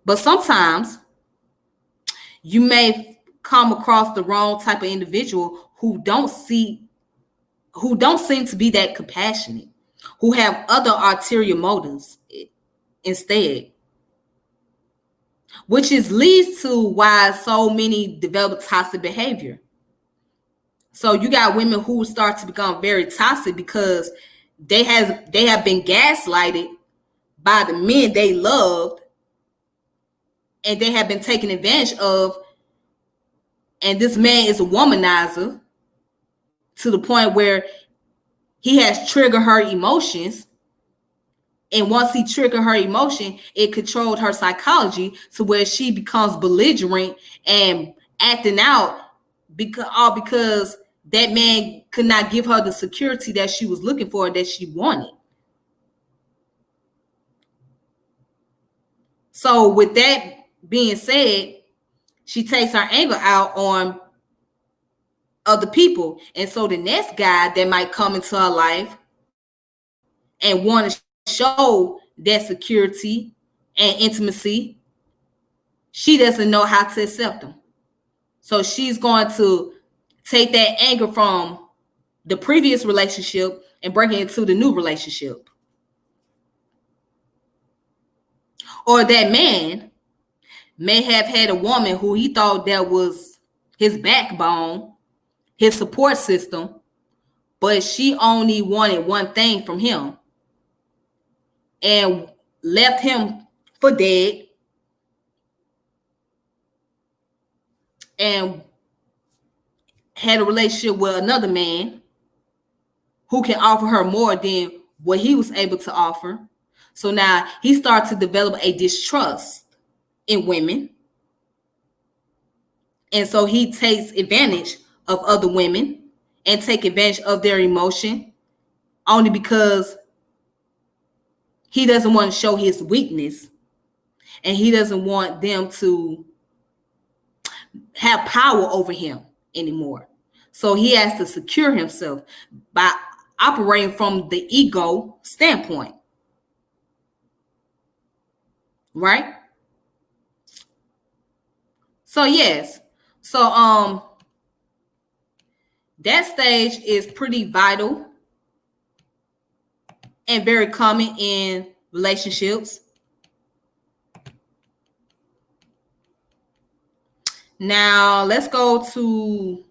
A: But sometimes you may come across the wrong type of individual who don't seem to be that compassionate, who have other ulterior motives instead, which leads to why so many develop toxic behavior. So you got women who start to become very toxic because they have been gaslighted by the men they loved, and they have been taken advantage of. And this man is a womanizer to the point where he has triggered her emotions. And once he triggered her emotion, it controlled her psychology to where she becomes belligerent and acting out because that man could not give her the security that she was looking for, that she wanted. So with that being said, she takes her anger out on other people. And so the next guy that might come into her life and want to show that security and intimacy, she doesn't know how to accept them. So she's going to take that anger from the previous relationship and breaking into the new relationship. Or that man may have had a woman who he thought that was his backbone, his support system, but she only wanted one thing from him and left him for dead and had a relationship with another man who can offer her more than what he was able to offer. So now he started to develop a distrust in women. And so he takes advantage of other women and take advantage of their emotion only because he doesn't want to show his weakness and he doesn't want them to have power over him anymore. So he has to secure himself by operating from the ego standpoint. Right? So yes. So that stage is pretty vital and very common in relationships. Now let's go to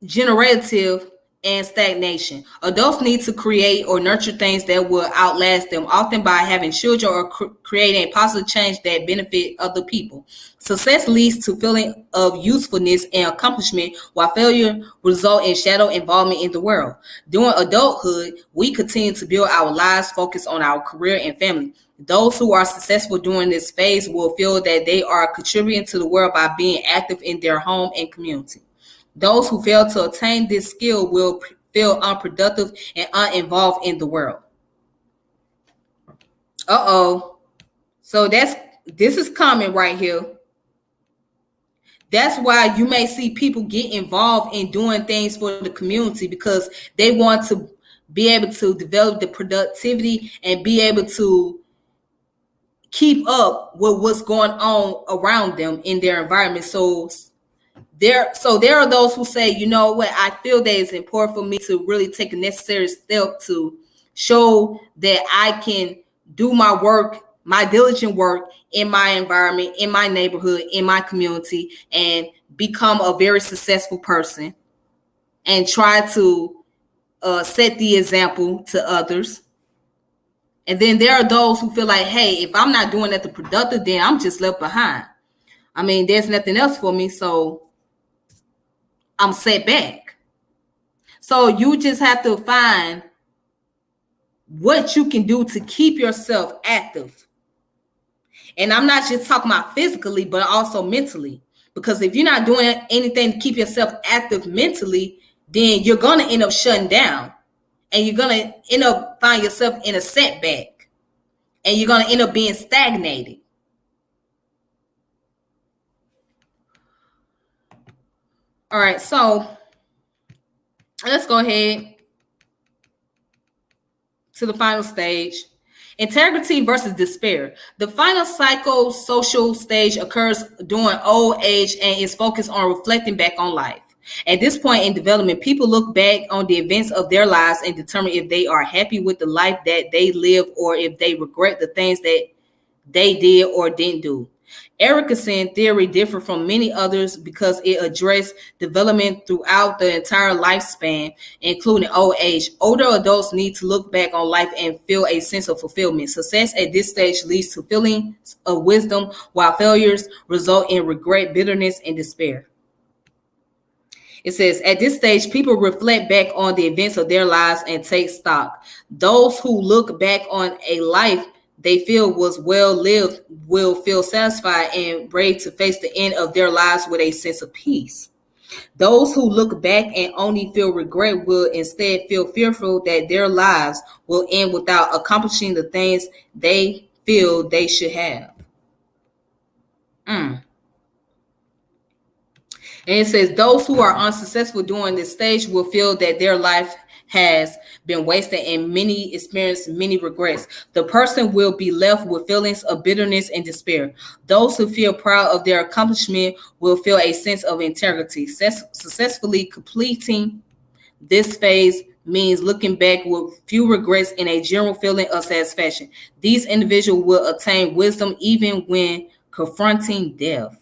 A: generative and stagnation. Adults need to create or nurture things that will outlast them, often by having children or creating a positive change that benefit other people. Success leads to feeling of usefulness and accomplishment, while failure results in shadow involvement in the world. During adulthood, we continue to build our lives focused on our career and family. Those who are successful during this phase will feel that they are contributing to the world by being active in their home and community. Those who fail to attain this skill will feel unproductive and uninvolved in the world. So this is common right here. That's why you may see people get involved in doing things for the community because they want to be able to develop the productivity and be able to keep up with what's going on around them in their environment. So there are those who say, you know what, I feel that it's important for me to really take a necessary step to show that I can do my work, my diligent work in my environment, in my neighborhood, in my community, and become a very successful person and try to set the example to others. And then there are those who feel like, hey, if I'm not doing nothing productive, then I'm just left behind. I mean, there's nothing else for me, so I'm set back. So you just have to find what you can do to keep yourself active. And I'm not just talking about physically, but also mentally. Because if you're not doing anything to keep yourself active mentally, then you're going to end up shutting down. And you're going to end up finding yourself in a setback. And you're going to end up being stagnated. All right, so let's go ahead to the final stage. Integrity versus despair. The final psychosocial stage occurs during old age and is focused on reflecting back on life. At this point in development, people look back on the events of their lives and determine if they are happy with the life that they live or if they regret the things that they did or didn't do. Erickson theory differed from many others because it addressed development throughout the entire lifespan, including old age. Older adults need to look back on life and feel a sense of fulfillment. Success at this stage leads to feelings of wisdom, while failures result in regret, bitterness, and despair. It says, at this stage, people reflect back on the events of their lives and take stock. Those who look back on a life they feel was well lived will feel satisfied and brave to face the end of their lives with a sense of peace. Those who look back and only feel regret will instead feel fearful that their lives will end without accomplishing the things they feel they should have. And it says those who are unsuccessful during this stage will feel that their life has been wasted and many experience many regrets. The person will be left with feelings of bitterness and despair. Those who feel proud of their accomplishment will feel a sense of integrity. Successfully completing This phase means looking back with few regrets and a general feeling of satisfaction. These individuals will attain wisdom even when confronting death.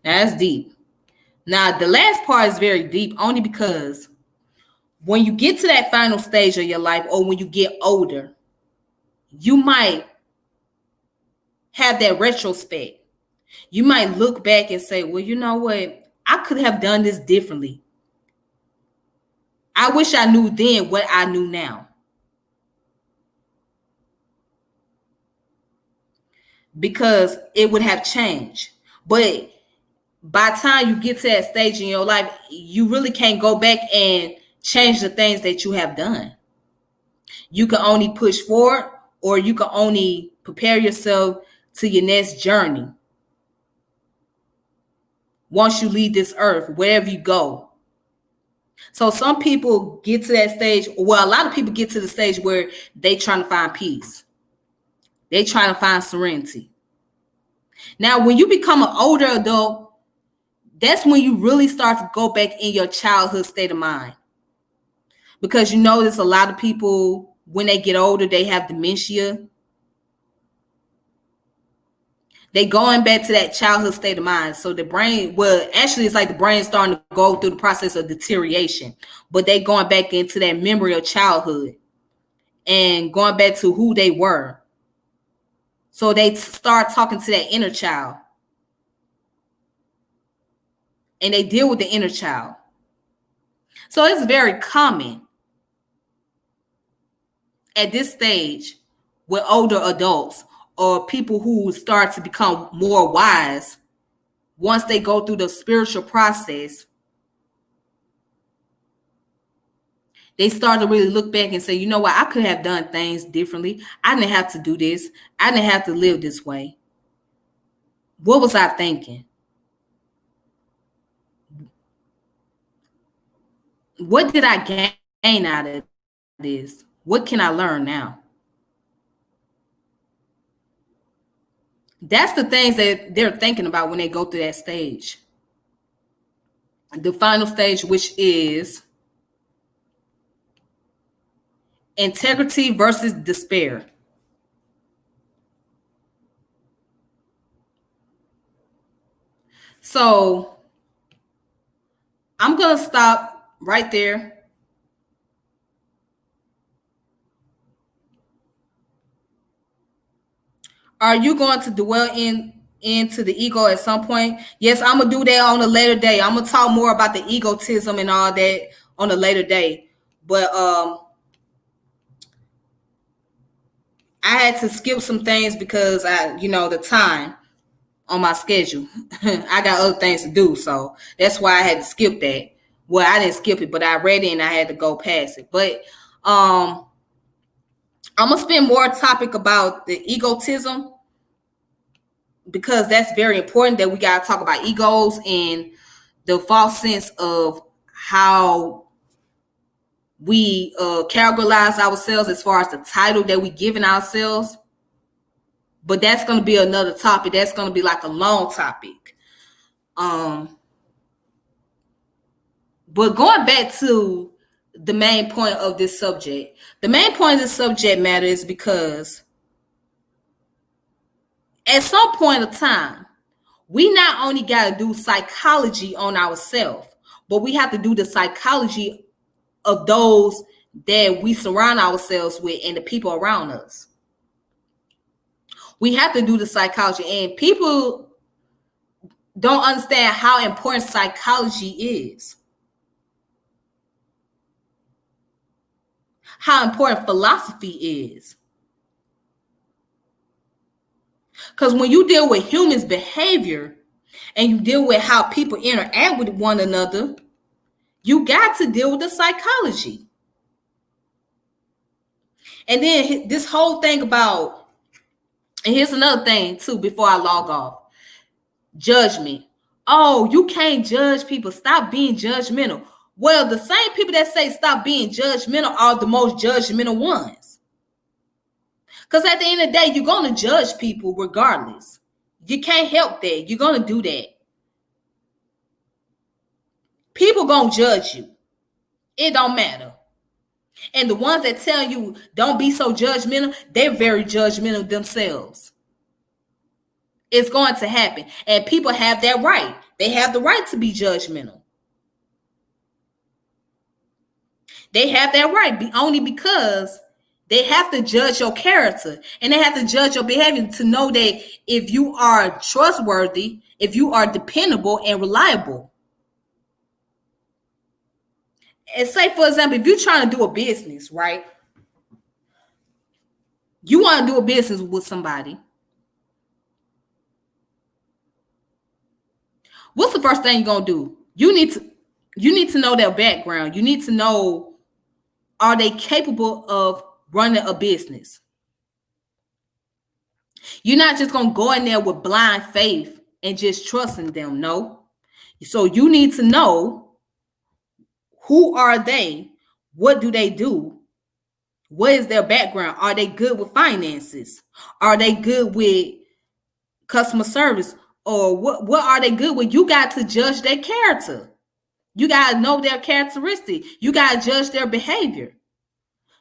A: Now that's deep. Now the last part is very deep only because when you get to that final stage of your life or when you get older, you might have that retrospect. You might look back and say, well, you know what? I could have done this differently. I wish I knew then what I knew now. Because it would have changed. But by the time you get to that stage in your life, you really can't go back and change the things that you have done. You can only push forward, or you can only prepare yourself to your next journey. Once you leave this earth, wherever you go. So some people get to that stage. Well, a lot of people get to the stage where they trying to find peace. They trying to find serenity. Now, when you become an older adult, that's when you really start to go back in your childhood state of mind. Because you notice a lot of people, when they get older, they have dementia. They going back to that childhood state of mind. So the brain, well, actually, it's like the brain starting to go through the process of deterioration. But they going back into that memory of childhood and going back to who they were. So they start talking to that inner child. And they deal with the inner child. So it's very common at this stage with older adults or people who start to become more wise once they go through the spiritual process. They start to really look back and say, you know what, I could have done things differently. I didn't have to do this. I didn't have to live this way. What was I thinking? What did I gain out of this? What can I learn now? That's the things that they're thinking about when they go through that stage. The final stage, which is integrity versus despair. So I'm going to stop right there. Are you going to dwell into the ego at some point? Yes, I'm going to do that on a later day. I'm going to talk more about the egotism and all that on a later day. But I had to skip some things because the time on my schedule. I got other things to do. So that's why I had to skip that. Well, I didn't skip it, but I read it and I had to go past it. But I'm going to spend more topic about the egotism because that's very important that we got to talk about egos and the false sense of how we categorize ourselves as far as the title that we giving ourselves. But that's going to be another topic. That's going to be like a long topic. But going back to the main point of this subject, the main point of this subject matter is because at some point of time, we not only got to do psychology on ourselves, but we have to do the psychology of those that we surround ourselves with and the people around us. We have to do the psychology, and people don't understand how important psychology is. How important philosophy is. Because when you deal with humans' behavior and you deal with how people interact with one another, you got to deal with the psychology. And then this whole thing about, and here's another thing too before I log off, judgment. Oh, you can't judge people. Stop being judgmental. Well, the same people that say stop being judgmental are the most judgmental ones. Because at the end of the day, you're going to judge people regardless. You can't help that. You're going to do that. People going to judge you. It don't matter. And the ones that tell you don't be so judgmental, they're very judgmental themselves. It's going to happen. And people have that right. They have the right to be judgmental. They have that right only because they have to judge your character and they have to judge your behavior to know that if you are trustworthy, if you are dependable and reliable. And say, for example, if you're trying to do a business, right? You want to do a business with somebody. What's the first thing you're going to do? You need to know their background. You need to know, are they capable of running a business? You're not just going to go in there with blind faith and just trusting them. No. So you need to know, who are they? What do they do? What is their background? Are they good with finances? Are they good with customer service? Or what are they good with? You got to judge their character. You got to know their characteristic. You got to judge their behavior.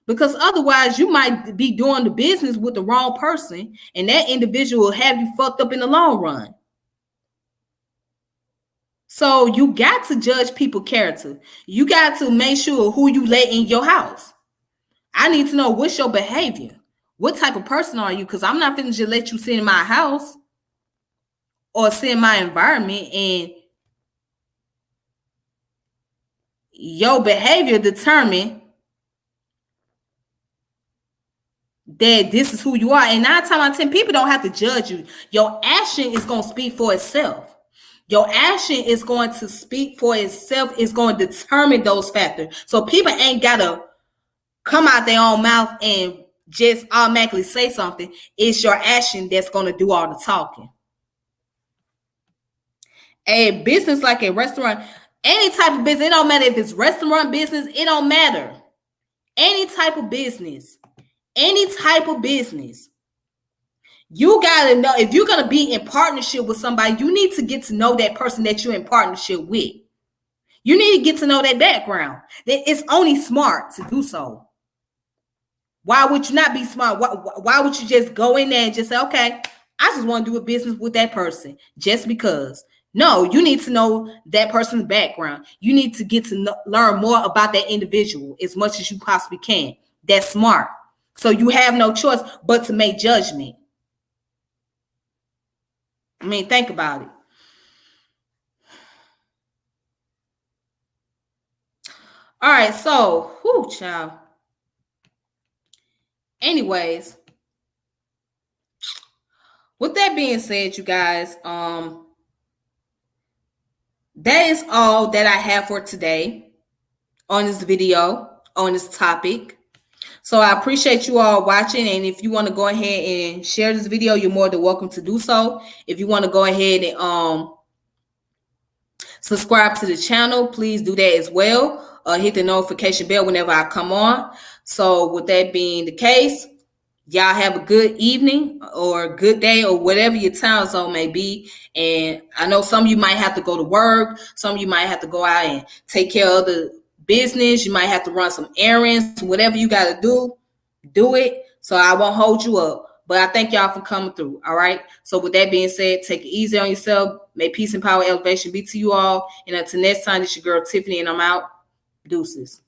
A: Because otherwise, you might be doing the business with the wrong person, and that individual will have you fucked up in the long run. So you got to judge people's character. You got to make sure who you let in your house. I need to know, what's your behavior? What type of person are you? Because I'm not finna just let you sit in my house or sit in my environment, and your behavior determine that this is who you are. And 9 times out of 10, people don't have to judge you. Your action is going to speak for itself. Your action is going to speak for itself. It's going to determine those factors. So people ain't got to come out their own mouth and just automatically say something. It's your action that's going to do all the talking. A business like a restaurant, any type of business, it don't matter if it's restaurant business, it don't matter. Any type of business, you got to know, if you're going to be in partnership with somebody, you need to get to know that person that you're in partnership with. You need to get to know that background. It's only smart to do so. Why would you not be smart? Why would you just go in there and just say, okay, I just want to do a business with that person just because? No, you need to know that person's background. You need to get to learn more about that individual as much as you possibly can. That's smart. So you have no choice but to make judgment. I mean, think about it. All right, so, child. Anyways, with that being said, you guys, that is all that I have for today on this video, on this topic. So I appreciate you all watching. And if you want to go ahead and share this video, you're more than welcome to do so. If you want to go ahead and subscribe to the channel, please do that as well. Hit the notification bell whenever I come on. So with that being the case, y'all have a good evening or good day or whatever your time zone may be. And I know some of you might have to go to work. Some of you might have to go out and take care of the business. You might have to run some errands. Whatever you got to do it. So I won't hold you up. But I thank y'all for coming through. All right. So with that being said, take it easy on yourself. May peace and power elevation be to you all. And until next time, it's your girl Tiffany, and I'm out. Deuces.